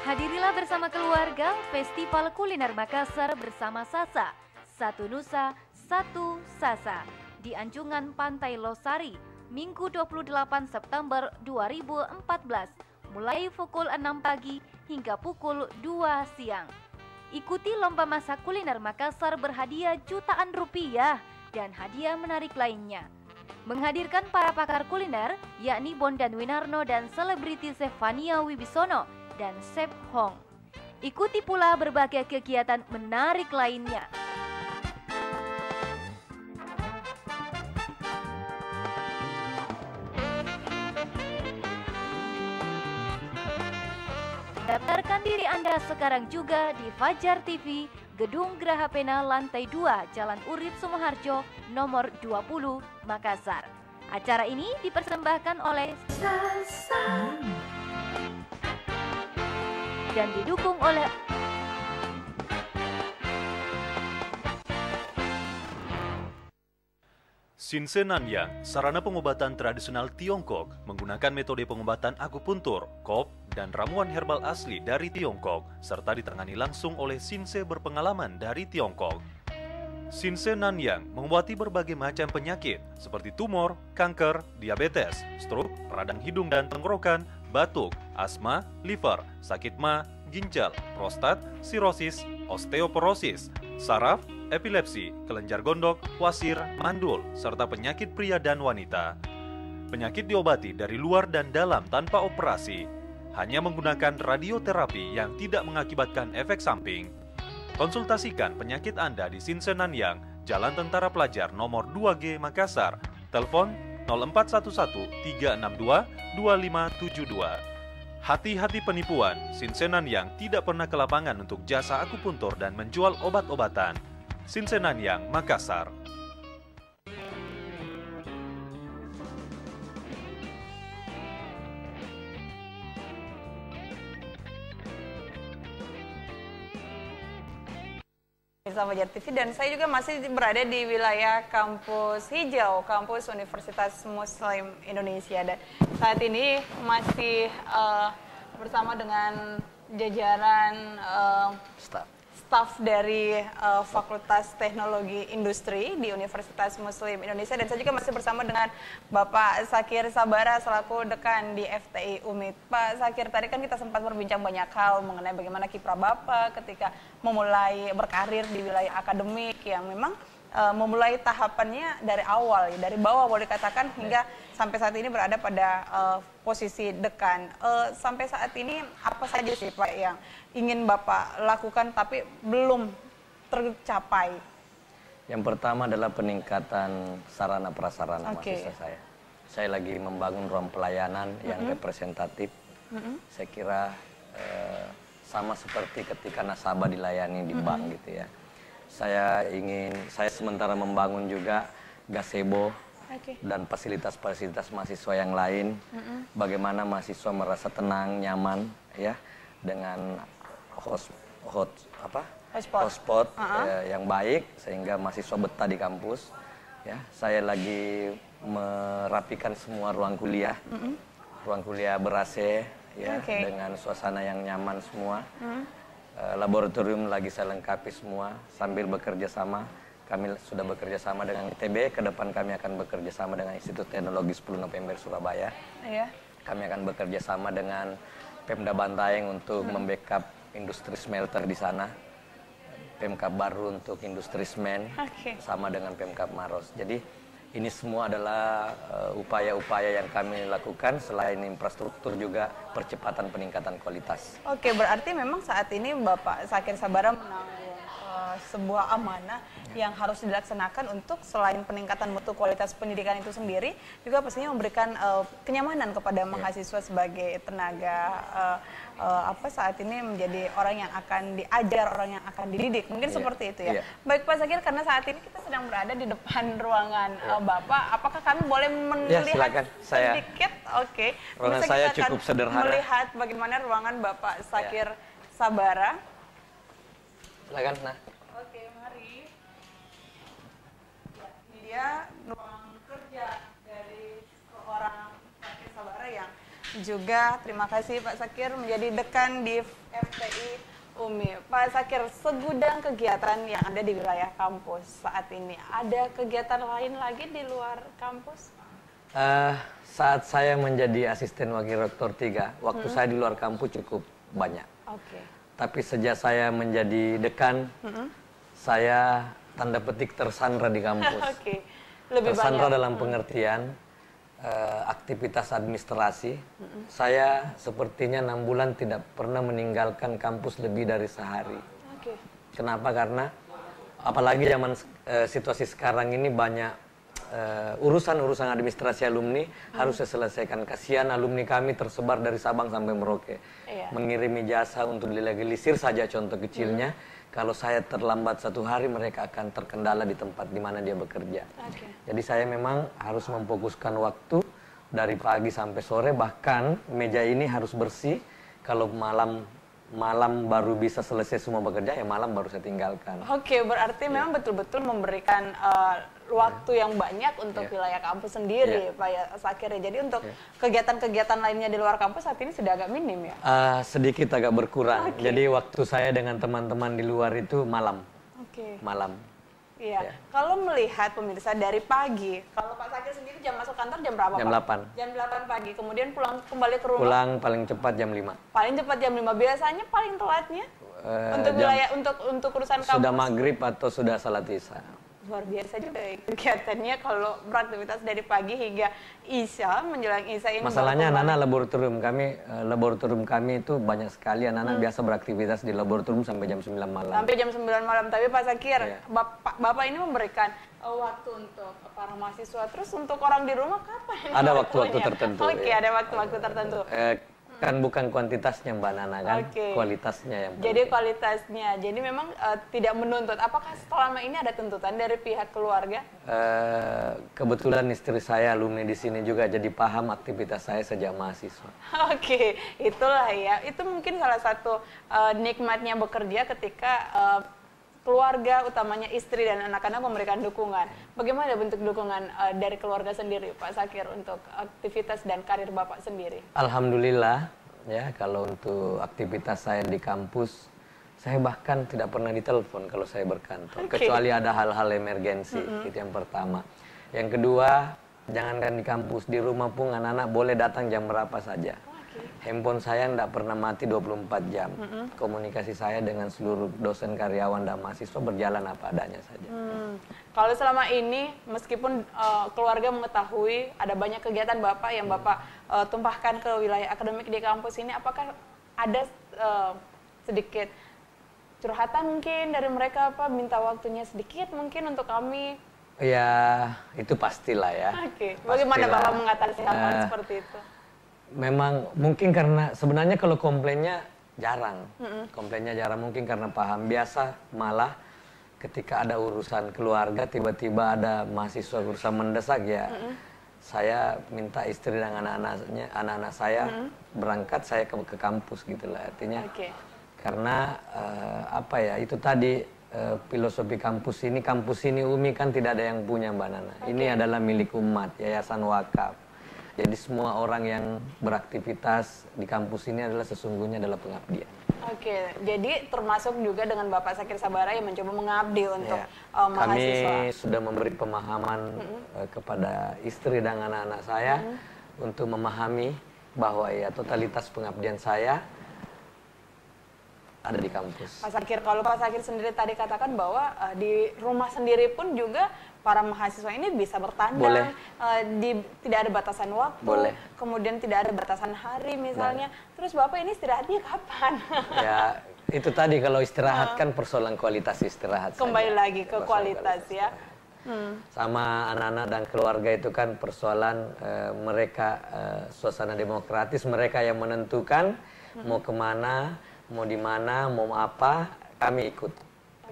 Hadirilah bersama keluarga Festival Kuliner Makassar bersama Sasa, Satu Nusa, Satu Sasa di Anjungan Pantai Losari, Minggu 28 September 2014, mulai pukul 6 pagi hingga pukul 2 siang. Ikuti lomba masak kuliner Makassar berhadiah jutaan rupiah dan hadiah menarik lainnya. Menghadirkan para pakar kuliner yakni Bondan Winarno dan selebriti Chef Fania Wibisono dan Chef Hong. Ikuti pula berbagai kegiatan menarik lainnya. Daftarkan diri Anda sekarang juga di Fajar TV, Gedung Geraha Pena lantai 2, Jalan Urip Sumoharjo, nomor 20, Makassar. Acara ini dipersembahkan oleh Sasa dan didukung oleh Sinse Nanyang, sarana pengobatan tradisional Tiongkok, menggunakan metode pengobatan akupuntur, kop, dan ramuan herbal asli dari Tiongkok, serta ditangani langsung oleh Sinse berpengalaman dari Tiongkok. Sinse Nanyang mengobati berbagai macam penyakit seperti tumor, kanker, diabetes, stroke, radang hidung dan tenggorokan, batuk, asma, liver, sakit ma, ginjal, prostat, sirosis, osteoporosis, saraf, epilepsi, kelenjar gondok, wasir, mandul, serta penyakit pria dan wanita. Penyakit diobati dari luar dan dalam tanpa operasi, hanya menggunakan radioterapi yang tidak mengakibatkan efek samping. Konsultasikan penyakit Anda di Sinse Nanyang, Jalan Tentara Pelajar nomor 2G Makassar, telepon 0411 362 2572. Hati-hati penipuan, Sinse Nanyang tidak pernah ke lapangan untuk jasa akupuntur dan menjual obat-obatan. Sinse Nanyang, Makassar. Pemirsa Fajar TV, dan saya juga masih berada di wilayah kampus hijau, kampus Universitas Muslim Indonesia, dan saat ini masih bersama dengan jajaran staf dari Fakultas Teknologi Industri di Universitas Muslim Indonesia, dan saya juga masih bersama dengan Bapak Zakir Sabara selaku dekan di FTI UMIT. Pak Zakir, tadi kan kita sempat berbincang banyak hal mengenai bagaimana kiprah Bapak ketika memulai berkarir di wilayah akademik yang memang memulai tahapannya dari awal, ya, dari bawah boleh dikatakan hingga sampai saat ini berada pada posisi dekan. Sampai saat ini apa saja sih Pak yang ingin Bapak lakukan tapi belum tercapai? Yang pertama adalah peningkatan sarana prasarana mahasiswa saya. Saya lagi membangun ruang pelayanan yang representatif. Saya kira sama seperti ketika nasabah dilayani di bank gitu ya. Saya sementara membangun juga gazebo dan fasilitas-fasilitas mahasiswa yang lain. Bagaimana mahasiswa merasa tenang, nyaman ya dengan hotspot yang baik sehingga mahasiswa betah di kampus. Ya, saya lagi merapikan semua ruang kuliah. Ruang kuliah ber-AC ya dengan suasana yang nyaman semua. Laboratorium lagi saya lengkapi semua sambil bekerja sama. Kami sudah bekerja sama dengan ITB, ke depan kami akan bekerja sama dengan Institut Teknologi 10 November Surabaya. Kami akan bekerja sama dengan Pemda Bantaeng untuk membackup industri smelter di sana. Pemkab Baru untuk industri semen, sama dengan Pemkab Maros. Jadi ini semua adalah upaya-upaya yang kami lakukan, selain infrastruktur juga percepatan peningkatan kualitas. Oke, berarti memang saat ini Bapak Zakir Sabara menanggung sebuah amanah yang harus dilaksanakan untuk selain peningkatan mutu kualitas pendidikan itu sendiri, juga pastinya memberikan kenyamanan kepada mahasiswa sebagai tenaga saat ini menjadi orang yang akan diajar, orang yang akan dididik. Mungkin seperti itu ya. Baik Pak Zakir, karena saat ini kita sedang berada di depan ruangan Bapak, apakah kami boleh melihat sedikit? Ruangan saya cukup sederhana. Melihat bagaimana ruangan Bapak Zakir Sabara. Silakan. Mari. Ya, ini dia ruang kerja dari seorang Zakir Sabara yang juga, terima kasih Pak Zakir, menjadi dekan di FTI UMI. Pak Zakir, segudang kegiatan yang ada di wilayah kampus saat ini, ada kegiatan lain lagi di luar kampus? Saat saya menjadi asisten wakil rektor 3, waktu saya di luar kampus cukup banyak. Tapi sejak saya menjadi dekan, saya tanda petik tersandra di kampus. Tersandra dalam pengertian aktivitas administrasi. Saya sepertinya 6 bulan tidak pernah meninggalkan kampus lebih dari sehari. Kenapa? Karena apalagi zaman situasi sekarang ini banyak urusan-urusan administrasi alumni harus diselesaikan. Kasihan alumni kami tersebar dari Sabang sampai Merauke. Mengirimi jasa untuk dilegalisir saja contoh kecilnya. Kalau saya terlambat 1 hari, mereka akan terkendala di tempat di mana dia bekerja. Jadi saya memang harus memfokuskan waktu dari pagi sampai sore, bahkan meja ini harus bersih. Kalau malam baru bisa selesai semua bekerja, ya malam baru saya tinggalkan. Berarti memang betul-betul memberikan waktu yang banyak untuk wilayah kampus sendiri, Pak Zakir. Jadi untuk kegiatan-kegiatan lainnya di luar kampus saat ini sudah agak minim ya? Sedikit agak berkurang. Jadi waktu saya dengan teman-teman di luar itu malam. Malam. Kalau melihat pemirsa dari pagi, kalau Pak Zakir sendiri jam masuk kantor jam berapa, jam Pak? 8. Jam 8 pagi, kemudian pulang kembali ke rumah? Pulang paling cepat jam 5. Paling cepat jam 5, biasanya paling telatnya? Untuk urusan kampus? Sudah maghrib atau sudah salat isya. Luar biasa juga kegiatannya kalau beraktivitas dari pagi hingga isya, menjelang isya ini. Masalahnya anak-anak laboratorium kami itu banyak sekali anak-anak biasa beraktivitas di laboratorium sampai jam 9 malam. Sampai jam 9 malam. Tapi Pak Zakir, Bapak ini memberikan waktu untuk para mahasiswa, terus untuk orang di rumah kapan? Ada waktu-waktu tertentu. Ada waktu-waktu tertentu. Kan bukan kuantitasnya Mbak Nana kan, kualitasnya yang penting. Jadi kualitasnya, jadi memang tidak menuntut. Apakah selama ini ada tuntutan dari pihak keluarga? Kebetulan istri saya alumni di sini juga, jadi paham aktivitas saya sejak mahasiswa. Itulah ya. Itu mungkin salah satu nikmatnya bekerja ketika keluarga, utamanya istri dan anak-anak memberikan dukungan. Bagaimana bentuk dukungan dari keluarga sendiri, Pak Zakir, untuk aktivitas dan karir Bapak sendiri? Alhamdulillah, ya kalau untuk aktivitas saya di kampus, saya bahkan tidak pernah ditelepon kalau saya berkantor, kecuali ada hal-hal emergensi, itu yang pertama. Yang kedua, jangankan di kampus, di rumah pun anak-anak boleh datang jam berapa saja. Handphone saya tidak pernah mati 24 jam. Komunikasi saya dengan seluruh dosen, karyawan, dan mahasiswa berjalan apa adanya saja. Kalau selama ini, meskipun keluarga mengetahui ada banyak kegiatan Bapak yang Bapak tumpahkan ke wilayah akademik di kampus ini, apakah ada sedikit curhatan mungkin dari mereka, apa minta waktunya sedikit mungkin untuk kami? Ya, itu pastilah ya. Bagaimana Bapak mengatasi hal seperti itu? Memang mungkin karena sebenarnya kalau komplainnya jarang. Komplainnya jarang mungkin karena paham. Biasa malah ketika ada urusan keluarga, tiba-tiba ada mahasiswa urusan mendesak ya. Saya minta istri dan anak-anak saya berangkat, saya ke kampus gitu lah. Artinya karena apa ya, itu tadi filosofi kampus ini UMI kan tidak ada yang punya, Mbak Nana. Ini adalah milik umat, yayasan wakaf. Jadi semua orang yang beraktivitas di kampus ini adalah sesungguhnya adalah pengabdian. Jadi termasuk juga dengan Bapak Zakir Sabara yang mencoba mengabdi untuk mahasiswa. Kami sudah memberi pemahaman kepada istri dan anak-anak saya untuk memahami bahwa ya totalitas pengabdian saya ada di kampus. Pak Zakir, kalau Pak Zakir sendiri tadi katakan bahwa di rumah sendiri pun juga para mahasiswa ini bisa bertandang, tidak ada batasan waktu, kemudian tidak ada batasan hari misalnya. Terus Bapak ini istirahatnya kapan? Ya, itu tadi kalau istirahat kan persoalan kualitas istirahat. Kembali lagi ke kualitas ya. Sama anak-anak dan keluarga itu kan persoalan mereka, suasana demokratis, mereka yang menentukan mau kemana, mau di mana, mau apa, kami ikut.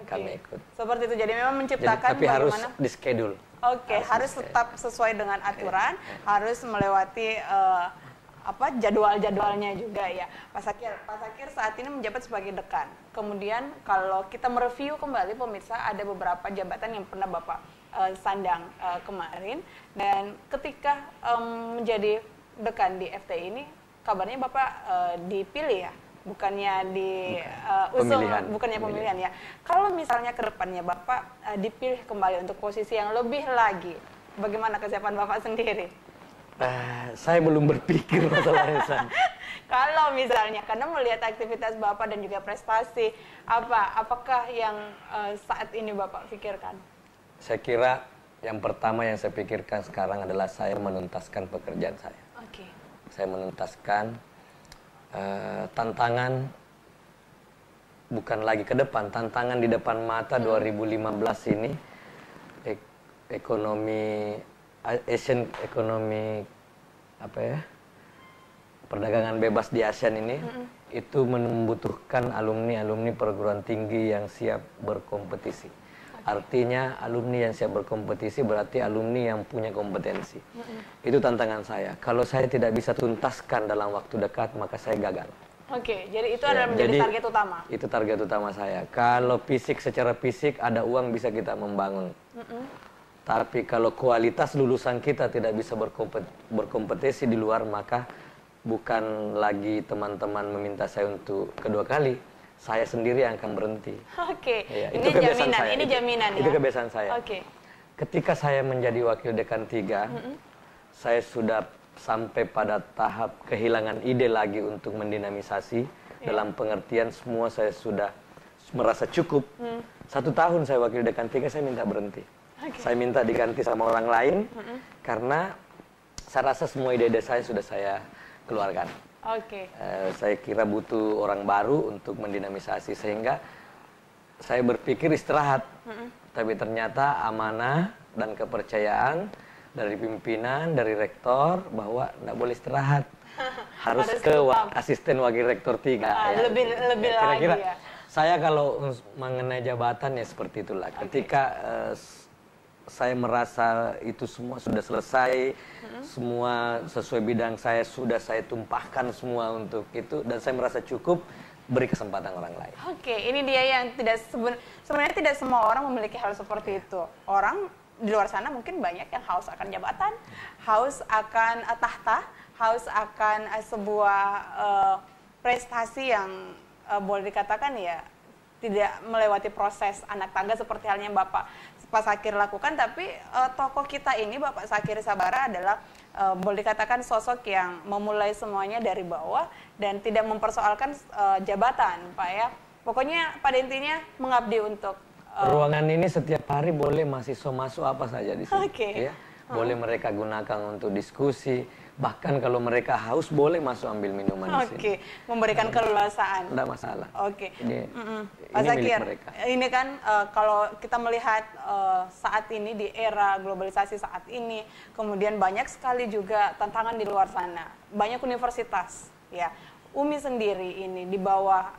Kami ikut. Seperti itu, jadi memang menciptakan tapi bagaimana? harus di schedule. Harus tetap sesuai dengan aturan, harus melewati jadwal-jadwalnya juga ya. Pak Zakir saat ini menjabat sebagai dekan. Kemudian kalau kita mereview kembali pemirsa, ada beberapa jabatan yang pernah Bapak sandang kemarin, dan ketika menjadi dekan di FTI ini, kabarnya Bapak dipilih ya, bukannya pemilihan ya. Kalau misalnya ke depannya Bapak dipilih kembali untuk posisi yang lebih lagi, bagaimana kesiapan Bapak sendiri? Saya belum berpikir masalahnya. Kalau misalnya, karena melihat aktivitas Bapak dan juga prestasi, apakah yang saat ini Bapak pikirkan? Saya kira yang pertama yang saya pikirkan sekarang adalah saya menuntaskan pekerjaan saya. Saya menuntaskan tantangan bukan lagi ke depan, tantangan di depan mata 2015 ini, Asian ekonomi perdagangan bebas di ASEAN ini itu membutuhkan alumni perguruan tinggi yang siap berkompetisi. Artinya alumni yang siap berkompetisi berarti alumni yang punya kompetensi. Itu tantangan saya. Kalau saya tidak bisa tuntaskan dalam waktu dekat, maka saya gagal. Jadi itu adalah menjadi target utama. Itu target utama saya. Kalau secara fisik ada uang bisa kita membangun. Tapi kalau kualitas lulusan kita tidak bisa berkompetisi di luar, maka bukan lagi teman-teman meminta saya untuk kedua kali. Saya sendiri yang akan berhenti. Ya, ini jaminan, ini jaminan ya. Itu kebiasaan saya. Ketika saya menjadi wakil dekan 3, saya sudah sampai pada tahap kehilangan ide lagi untuk mendinamisasi. Dalam pengertian semua saya sudah merasa cukup. 1 tahun saya wakil dekan 3, saya minta berhenti. Saya minta diganti sama orang lain karena saya rasa semua ide-ide saya sudah saya keluarkan. Saya kira butuh orang baru untuk mendinamisasi, sehingga saya berpikir istirahat. Tapi ternyata amanah dan kepercayaan dari pimpinan, dari rektor bahwa tidak boleh istirahat, harus ke asisten wakil rektor 3. Lebih kira-kira lagi ya. Saya kalau mengenai jabatan ya seperti itulah. Ketika saya merasa itu semua sudah selesai, semua sesuai bidang saya sudah saya tumpahkan semua untuk itu, dan saya merasa cukup, beri kesempatan orang lain. Oke, ini dia yang tidak sebenarnya tidak semua orang memiliki hal seperti itu. Orang di luar sana mungkin banyak yang haus akan jabatan, haus akan tahta, haus akan sebuah prestasi yang boleh dikatakan ya tidak melewati proses anak tangga seperti halnya Bapak Sakir lakukan. Tapi tokoh kita ini, Bapak Sakir Sabara, adalah boleh dikatakan sosok yang memulai semuanya dari bawah dan tidak mempersoalkan jabatan, Pak ya. Pokoknya pada intinya mengabdi untuk ruangan ini setiap hari boleh mahasiswa masuk apa saja di sini. Okay. Ya. Boleh mereka gunakan untuk diskusi, bahkan kalau mereka haus boleh masuk ambil minuman di sini. Oke, memberikan keleluasaan. Tidak masalah. Oke. Ini Pak Sakir, mereka. ini kan kalau kita melihat saat ini di era globalisasi saat ini, kemudian banyak sekali juga tantangan di luar sana. Banyak universitas, ya. UMI sendiri ini di bawah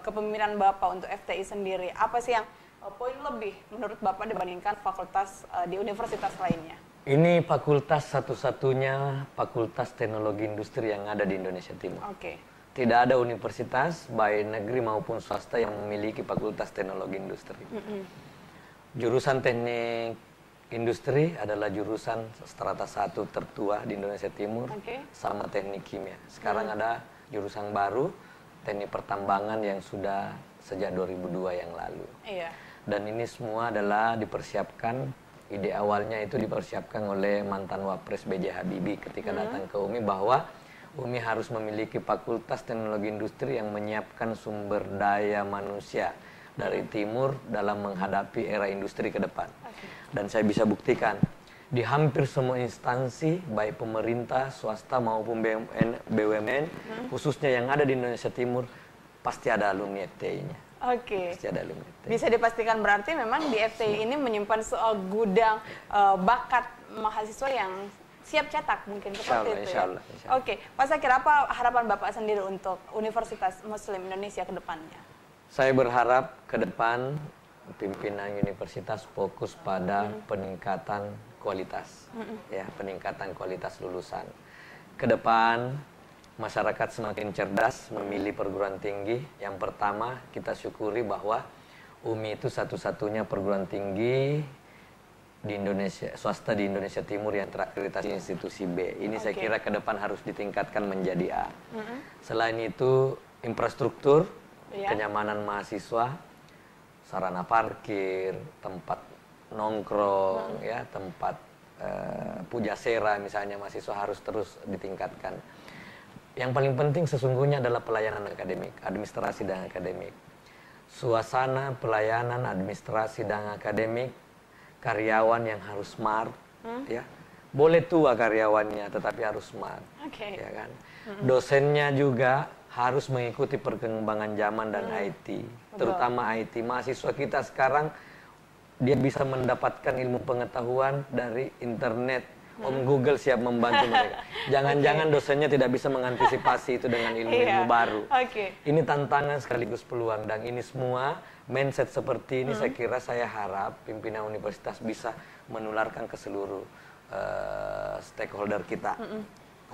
kepemimpinan Bapak untuk FTI sendiri, apa sih yang poin lebih menurut Bapak dibandingkan fakultas di universitas lainnya? Ini fakultas satu-satunya fakultas teknologi industri yang ada di Indonesia Timur. Oke. Tidak ada universitas baik negeri maupun swasta yang memiliki fakultas teknologi industri. Jurusan teknik industri adalah jurusan strata 1 tertua di Indonesia Timur, sama teknik kimia. Sekarang ada jurusan baru, teknik pertambangan yang sudah sejak 2002 yang lalu. Iya. Dan ini semua adalah dipersiapkan. Ide awalnya itu dipersiapkan oleh mantan Wapres B.J. Habibie ketika datang ke UMI, bahwa UMI harus memiliki fakultas teknologi industri yang menyiapkan sumber daya manusia dari timur dalam menghadapi era industri ke depan. Dan saya bisa buktikan, di hampir semua instansi, baik pemerintah, swasta maupun BUMN, khususnya yang ada di Indonesia Timur, pasti ada alumni FTI-nya. Oke. Pasti ada alumni FTI. Bisa dipastikan berarti memang di FTI ini menyimpan gudang bakat mahasiswa yang siap cetak, mungkin seperti itu. Insya Allah. Oke, Pak Sakir, apa harapan Bapak sendiri untuk Universitas Muslim Indonesia ke depannya? Saya berharap ke depan pimpinan universitas fokus pada peningkatan kualitas, ya, peningkatan kualitas lulusan. Ke depan masyarakat semakin cerdas memilih perguruan tinggi. Yang pertama, kita syukuri bahwa UMI itu satu-satunya perguruan tinggi di Indonesia, swasta di Indonesia Timur yang terakreditasi institusi B. Ini saya kira ke depan harus ditingkatkan menjadi A. Selain itu, infrastruktur, kenyamanan mahasiswa, sarana parkir, tempat nongkrong, ya, tempat pujasera misalnya, mahasiswa harus terus ditingkatkan. Yang paling penting sesungguhnya adalah pelayanan akademik, administrasi dan akademik. Suasana pelayanan, administrasi dan akademik, karyawan yang harus smart, ya. Boleh tua karyawannya, tetapi harus smart, ya kan. Dosennya juga harus mengikuti perkembangan zaman dan IT, terutama IT. Mahasiswa kita sekarang dia bisa mendapatkan ilmu pengetahuan dari internet. Om Google siap membantu mereka. Jangan-jangan dosennya tidak bisa mengantisipasi itu dengan ilmu-ilmu baru. Ini tantangan sekaligus peluang, dan ini semua mindset seperti ini saya kira, saya harap pimpinan universitas bisa menularkan ke seluruh stakeholder kita.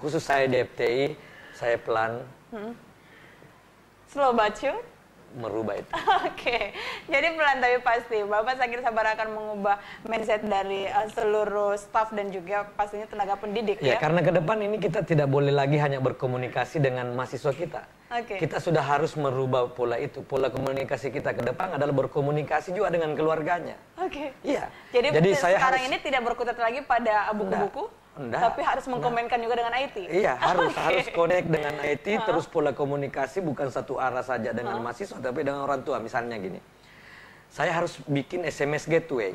Khusus saya di FTI, saya plan slow but sure merubah itu. Oke, jadi pelan tapi pasti. Bapak Sakir Sabara akan mengubah mindset dari seluruh staf dan juga pastinya tenaga pendidik, ya. Karena ke depan ini kita tidak boleh lagi hanya berkomunikasi dengan mahasiswa kita. Kita sudah harus merubah pola itu. Pola komunikasi kita ke depan adalah berkomunikasi juga dengan keluarganya. Iya. Jadi saya sekarang ini tidak berkutat lagi pada buku-buku, tapi harus mengkomenkan juga dengan IT. Iya, harus connect dengan IT, terus pola komunikasi bukan satu arah saja dengan mahasiswa, tapi dengan orang tua. Misalnya gini, saya harus bikin SMS gateway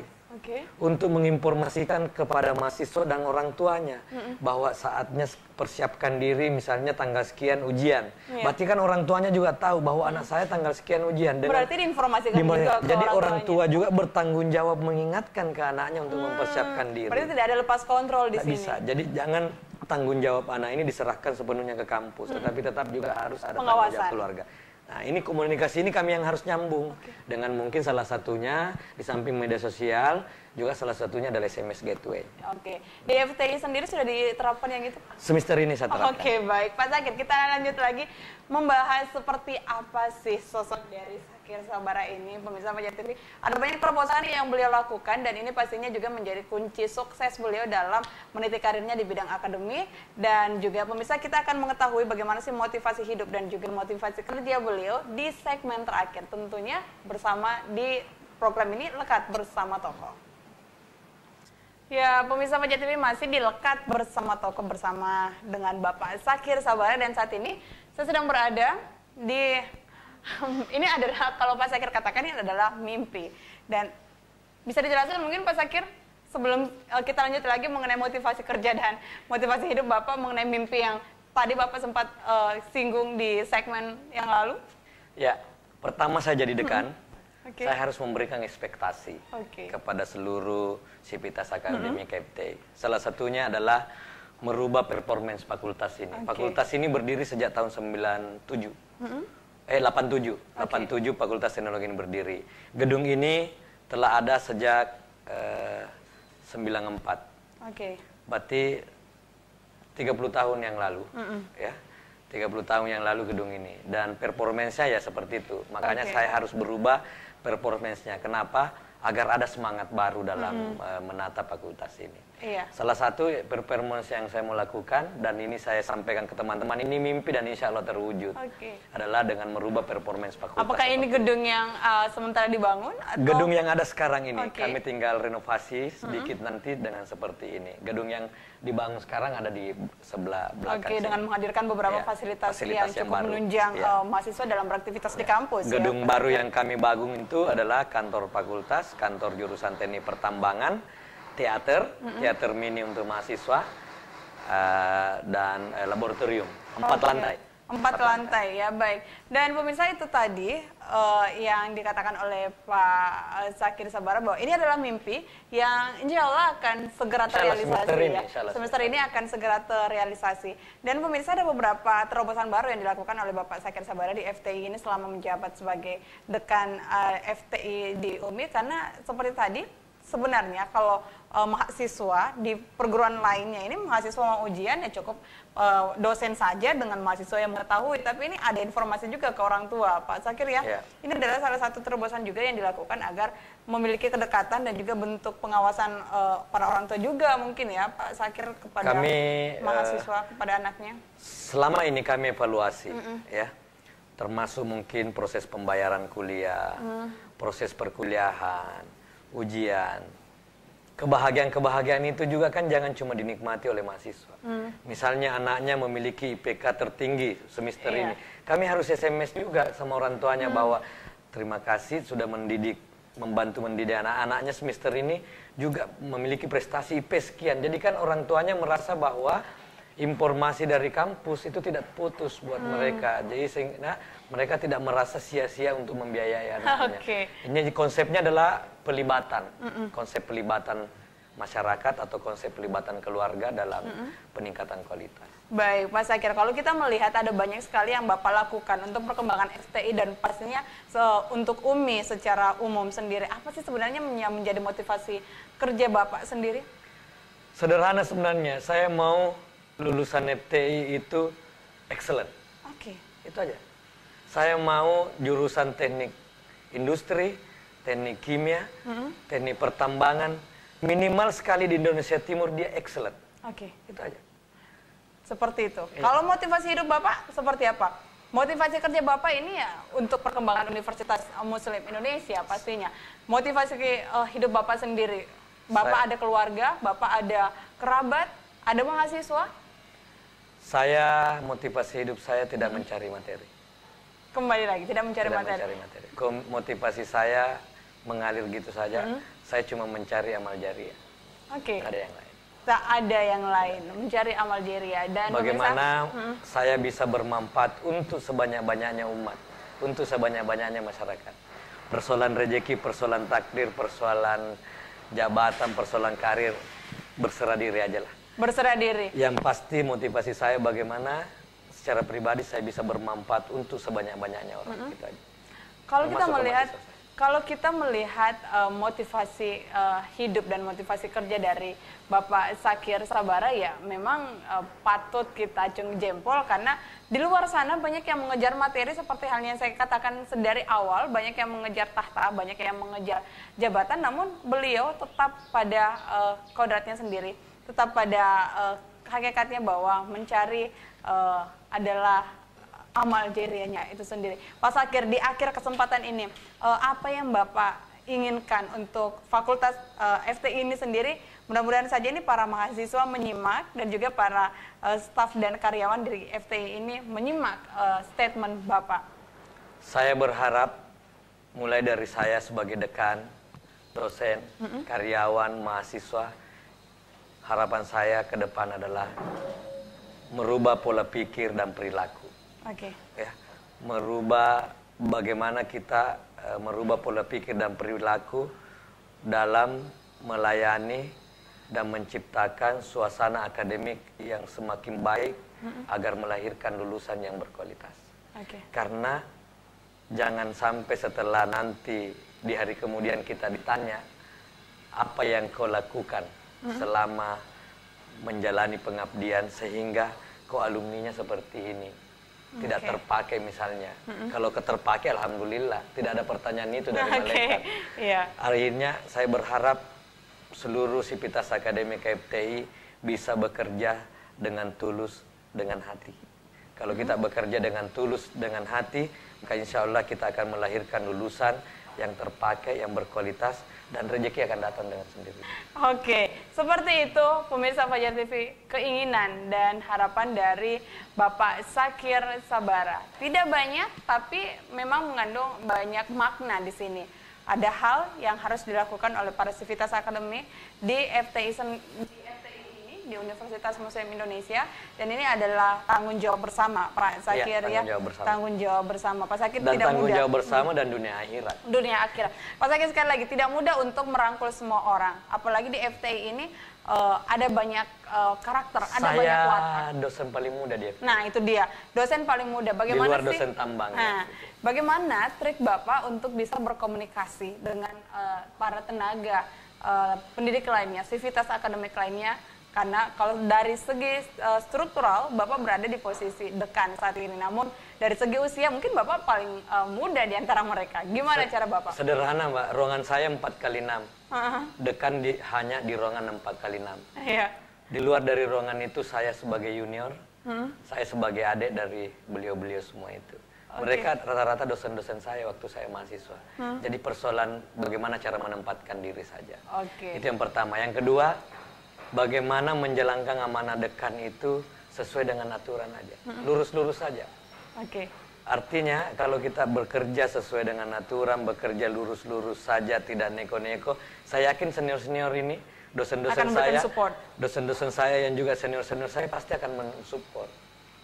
untuk menginformasikan kepada mahasiswa dan orang tuanya bahwa saatnya persiapkan diri, misalnya tanggal sekian ujian. Berarti kan orang tuanya juga tahu bahwa anak saya tanggal sekian ujian. Berarti diinformasikan juga ke jadi orang tuanya. tua juga bertanggung jawab mengingatkan ke anaknya untuk mempersiapkan diri. Berarti tidak ada lepas kontrol di sini. Bisa. Jadi jangan tanggung jawab anak ini diserahkan sepenuhnya ke kampus, tetapi tetap juga harus ada tanggung jawab keluarga. Nah, ini komunikasi ini kami yang harus nyambung. Dengan mungkin salah satunya di samping media sosial, juga salah satunya adalah SMS Gateway. Oke. Di FTI sendiri sudah diterapkan yang itu? Semester ini saya terapkan. Oke, baik. Pak Zakir, kita lanjut lagi membahas seperti apa sih sosok dari Zakir Sabara ini, pemirsa Fajar TV. Ada banyak terobosan yang beliau lakukan dan ini pastinya juga menjadi kunci sukses beliau dalam meniti karirnya di bidang akademik, dan juga pemirsa kita akan mengetahui bagaimana sih motivasi hidup dan juga motivasi kerja beliau di segmen terakhir, tentunya bersama di program ini Lekat Bersama Tokoh. Ya, pemirsa Fajar TV masih di Lekat Bersama Tokoh bersama dengan Bapak Zakir Sabara, dan saat ini saya sedang berada di ini adalah, kalau Pak Zakir katakan, ini adalah mimpi. Dan bisa dijelaskan mungkin Pak Zakir sebelum kita lanjut lagi mengenai motivasi kerja dan motivasi hidup Bapak, mengenai mimpi yang tadi Bapak sempat singgung di segmen yang lalu? Ya, pertama saya jadi dekan. Okay. Saya harus memberikan ekspektasi kepada seluruh sivitas akademik FTI. Salah satunya adalah merubah performance fakultas ini. Fakultas ini berdiri sejak tahun 87. 87 Fakultas Teknologi ini berdiri. Gedung ini telah ada sejak 94. Berarti 30 tahun yang lalu, ya. 30 tahun yang lalu gedung ini, dan performance-nya ya seperti itu. Makanya saya harus berubah performance-nya. Kenapa? Agar ada semangat baru dalam menata fakultas ini. Salah satu performance yang saya mau lakukan, dan ini saya sampaikan ke teman-teman, ini mimpi dan insya Allah terwujud, adalah dengan merubah performance fakultas. Apakah ini gedung yang sementara dibangun? Atau? Gedung yang ada sekarang ini, kami tinggal renovasi sedikit nanti dengan seperti ini. Gedung yang dibangun sekarang ada di sebelah belakang. Dengan menghadirkan beberapa fasilitas yang cukup menunjang mahasiswa dalam beraktivitas di kampus. Gedung baru yang kami bangun itu adalah kantor fakultas, kantor jurusan teknik pertambangan, teater mini untuk mahasiswa, dan laboratorium. 4 lantai. 4 lantai, ya, baik. Dan pemirsa, itu tadi yang dikatakan oleh Pak Zakir Sabara bahwa ini adalah mimpi yang insya Allah akan segera terrealisasi. Semester ini akan segera terrealisasi. Dan pemirsa, ada beberapa terobosan baru yang dilakukan oleh Bapak Zakir Sabara di FTI ini selama menjabat sebagai dekan FTI di UMI, karena seperti tadi, sebenarnya kalau mahasiswa di perguruan lainnya ini mahasiswa mau ujian ya cukup dosen saja dengan mahasiswa yang mengetahui, tapi ini ada informasi juga ke orang tua, Pak Zakir, ya. Ini adalah salah satu terobosan juga yang dilakukan agar memiliki kedekatan dan juga bentuk pengawasan para orang tua juga mungkin ya, Pak Zakir, kepada mahasiswa, kepada anaknya. Selama ini kami evaluasi, ya, termasuk mungkin proses pembayaran kuliah, proses perkuliahan, ujian. Kebahagiaan-kebahagiaan itu juga kan jangan cuma dinikmati oleh mahasiswa. Misalnya anaknya memiliki IPK tertinggi semester ini, kami harus SMS juga sama orang tuanya bahwa terima kasih sudah membantu mendidik anak-anaknya semester ini, juga memiliki prestasi IP sekian. Jadi kan orang tuanya merasa bahwa informasi dari kampus itu tidak putus buat mereka. Jadi sehingga mereka tidak merasa sia-sia untuk membiayai anaknya. Ini konsepnya adalah pelibatan, konsep pelibatan masyarakat atau konsep pelibatan keluarga dalam peningkatan kualitas. Baik, Pak Zakir, kalau kita melihat ada banyak sekali yang Bapak lakukan untuk perkembangan FTI dan pastinya untuk UMI secara umum sendiri, apa sih sebenarnya yang menjadi motivasi kerja Bapak sendiri? Sederhana sebenarnya, saya mau lulusan FTI itu excellent. Itu aja. Saya mau jurusan teknik industri, teknik kimia, teknik pertambangan, minimal sekali di Indonesia Timur dia excellent. Itu aja. Seperti itu. Kalau motivasi hidup Bapak seperti apa? Motivasi kerja Bapak ini ya untuk perkembangan Universitas Muslim Indonesia pastinya. Motivasi hidup Bapak sendiri, Bapak ada keluarga, Bapak ada kerabat, ada mahasiswa? Saya, motivasi hidup saya tidak mencari materi. Kembali lagi, tidak mencari materi. Motivasi saya mengalir gitu saja. Saya cuma mencari amal jariah. Ada yang lain. Tak ada yang lain, mencari amal jariah. Dan bagaimana saya bisa bermanfaat untuk sebanyak-banyaknya umat, untuk sebanyak-banyaknya masyarakat. Persoalan rezeki, persoalan takdir, persoalan jabatan, persoalan karir, berserah diri aja lah. Berserah diri. Yang pasti motivasi saya bagaimana secara pribadi saya bisa bermanfaat untuk sebanyak-banyaknya orang. Gitu aja. Kalau kita melihat motivasi hidup dan motivasi kerja dari Bapak Zakir Sabara, ya memang patut kita acung jempol, karena di luar sana banyak yang mengejar materi seperti halnya yang saya katakan dari awal, banyak yang mengejar tahta, banyak yang mengejar jabatan, namun beliau tetap pada kodratnya sendiri, tetap pada hakikatnya bahwa mencari adalah amal jariahnya itu sendiri. Pak Zakir, di akhir kesempatan ini, apa yang Bapak inginkan untuk Fakultas FTI ini sendiri? Mudah-mudahan saja ini para mahasiswa menyimak dan juga para staf dan karyawan dari FTI ini menyimak statement Bapak. Saya berharap mulai dari saya sebagai dekan, dosen, karyawan, mahasiswa, harapan saya ke depan adalah merubah pola pikir dan perilaku. Ya, merubah bagaimana kita merubah pola pikir dan perilaku dalam melayani dan menciptakan suasana akademik yang semakin baik agar melahirkan lulusan yang berkualitas. Karena jangan sampai setelah nanti di hari kemudian kita ditanya apa yang kau lakukan selama menjalani pengabdian sehingga kau alumninya seperti ini. Tidak terpakai misalnya. Kalau keterpakai alhamdulillah, tidak ada pertanyaan itu dari malaikat. Akhirnya saya berharap seluruh sivitas akademik FTI bisa bekerja dengan tulus, dengan hati. Kalau kita bekerja dengan tulus, dengan hati, maka insya Allah kita akan melahirkan lulusan yang terpakai, yang berkualitas, dan rezeki akan datang dengan sendiri. Seperti itu pemirsa Fajar TV, keinginan dan harapan dari Bapak Zakir Sabara. Tidak banyak, tapi memang mengandung banyak makna di sini. Ada hal yang harus dilakukan oleh para sivitas akademik di FTI ini, di Universitas Muslim Indonesia, dan ini adalah tanggung jawab bersama Pak Zakir, tanggung jawab bersama Pak Zakir. Dan tidak tanggung mudah. jawab bersama dan dunia akhirat. Dunia akhirat. Pak Zakir, sekali lagi tidak mudah untuk merangkul semua orang, apalagi di FTI ini ada banyak karakter, ada banyak watak. Saya dosen paling muda di FTI. Nah itu dia, dosen paling muda. Bagaimana di luar sih? Dosen tambang. Bagaimana trik Bapak untuk bisa berkomunikasi dengan para tenaga pendidik lainnya, sivitas akademik lainnya? Karena kalau dari segi struktural, Bapak berada di posisi dekan saat ini. Namun dari segi usia, mungkin Bapak paling muda di antara mereka. Gimana cara Bapak? Sederhana, Mbak. Ruangan saya 4x6. Dekan hanya di ruangan 4x6. Di luar dari ruangan itu, saya sebagai junior, saya sebagai adik dari beliau-beliau semua itu. Mereka rata-rata dosen-dosen saya waktu saya mahasiswa. Jadi persoalan bagaimana cara menempatkan diri saja. Itu yang pertama. Yang kedua, bagaimana menjalankan amanah dekan itu sesuai dengan aturan aja. Lurus-lurus saja. Artinya kalau kita bekerja sesuai dengan aturan, bekerja lurus-lurus saja, tidak neko-neko, saya yakin senior-senior ini, dosen-dosen saya, dosen-dosen saya yang juga senior-senior saya pasti akan mensupport.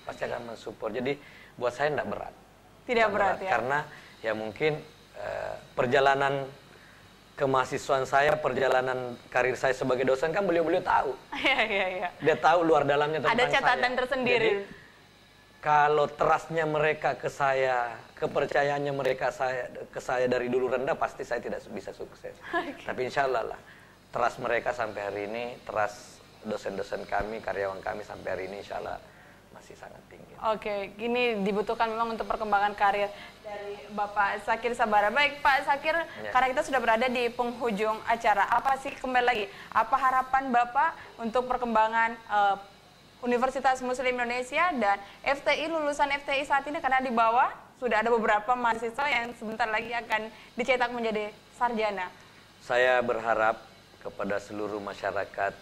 Pasti akan mensupport. Jadi buat saya tidak berat. Tidak berat ya. Karena ya mungkin perjalanan kemahasiswaan saya, perjalanan karir saya sebagai dosen kan beliau-beliau tahu. Dia tahu luar dalamnya tentang saya. Ada catatan tersendiri. Jadi, kalau trustnya mereka ke saya, kepercayaannya mereka ke saya dari dulu rendah, pasti saya tidak bisa sukses. Tapi insya Allah lah, trust mereka sampai hari ini, trust dosen-dosen kami, karyawan kami sampai hari ini insya Allah masih sangat tinggi. Gini dibutuhkan memang untuk perkembangan karir dari Bapak Zakir Sabara. Baik Pak Zakir, karena kita sudah berada di penghujung acara, apa sih kembali lagi, apa harapan Bapak untuk perkembangan Universitas Muslim Indonesia dan FTI, lulusan FTI saat ini, karena di bawah sudah ada beberapa mahasiswa yang sebentar lagi akan dicetak menjadi sarjana. Saya berharap kepada seluruh masyarakat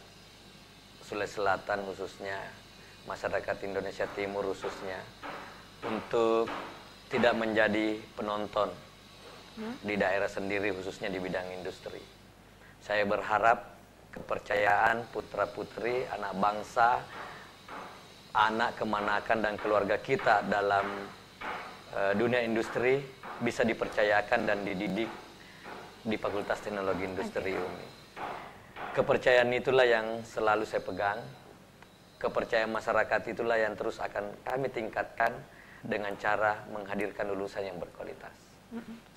Sulawesi Selatan khususnya, masyarakat Indonesia Timur khususnya, untuk tidak menjadi penonton di daerah sendiri khususnya di bidang industri. Saya berharap kepercayaan putra-putri, anak bangsa, anak kemanakan dan keluarga kita dalam dunia industri bisa dipercayakan dan dididik di Fakultas Teknologi Industri UMI. Kepercayaan itulah yang selalu saya pegang. kepercayaan masyarakat itulah yang terus akan kami tingkatkan dengan cara menghadirkan lulusan yang berkualitas.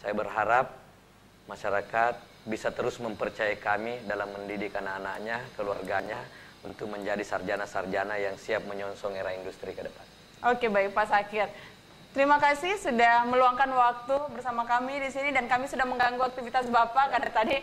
Saya berharap masyarakat bisa terus mempercayai kami dalam mendidik anak-anaknya, keluarganya, untuk menjadi sarjana-sarjana yang siap menyongsong era industri ke depan. Oke, baik Pak Sakir. Terima kasih sudah meluangkan waktu bersama kami di sini dan kami sudah mengganggu aktivitas Bapak karena tadi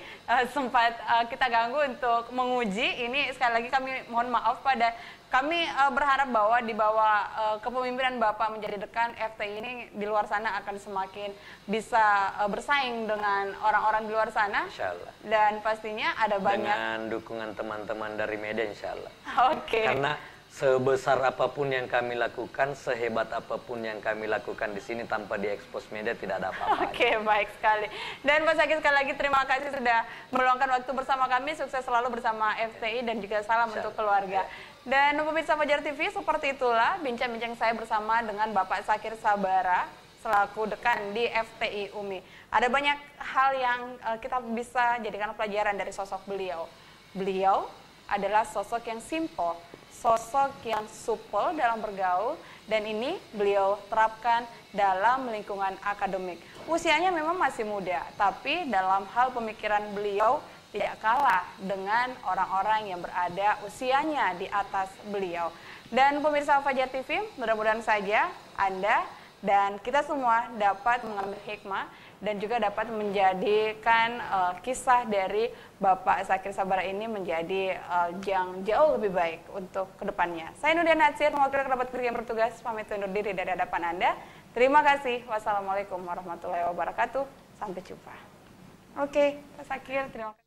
sempat kita ganggu untuk menguji. Ini sekali lagi kami mohon maaf pada kami berharap bahwa di bawah kepemimpinan Bapak menjadi dekan, FTI ini di luar sana akan semakin bisa bersaing dengan orang-orang di luar sana. Insya Allah. Dan pastinya ada banyak dengan dukungan teman-teman dari media, insya Allah. Oke. Karena sebesar apapun yang kami lakukan, sehebat apapun yang kami lakukan di sini tanpa diekspos media tidak ada apa-apa. Oke, baik sekali. Dan Pak Sakir sekali lagi terima kasih sudah meluangkan waktu bersama kami. Sukses selalu bersama FTI dan juga salam untuk keluarga. Dan pemirsa Fajar TV, seperti itulah bincang-bincang saya bersama dengan Bapak Sakir Sabara selaku dekan di FTI UMI. Ada banyak hal yang kita bisa jadikan pelajaran dari sosok beliau. Beliau adalah sosok yang simple, sosok yang supel dalam bergaul, dan ini beliau terapkan dalam lingkungan akademik. Usianya memang masih muda, tapi dalam hal pemikiran beliau tidak kalah dengan orang-orang yang berada usianya di atas beliau. Dan pemirsa Fajar TV, mudah-mudahan saja Anda dan kita semua dapat mengambil hikmah dan juga dapat menjadikan kisah dari Bapak Sakir Sabara ini menjadi yang jauh lebih baik untuk kedepannya. Saya Nudia Natsir, mewakili kerabat kerja yang bertugas, pamit undur diri dari hadapan Anda. Terima kasih. Wassalamualaikum warahmatullahi wabarakatuh. Sampai jumpa. Oke, Pak Sakir, terima kasih.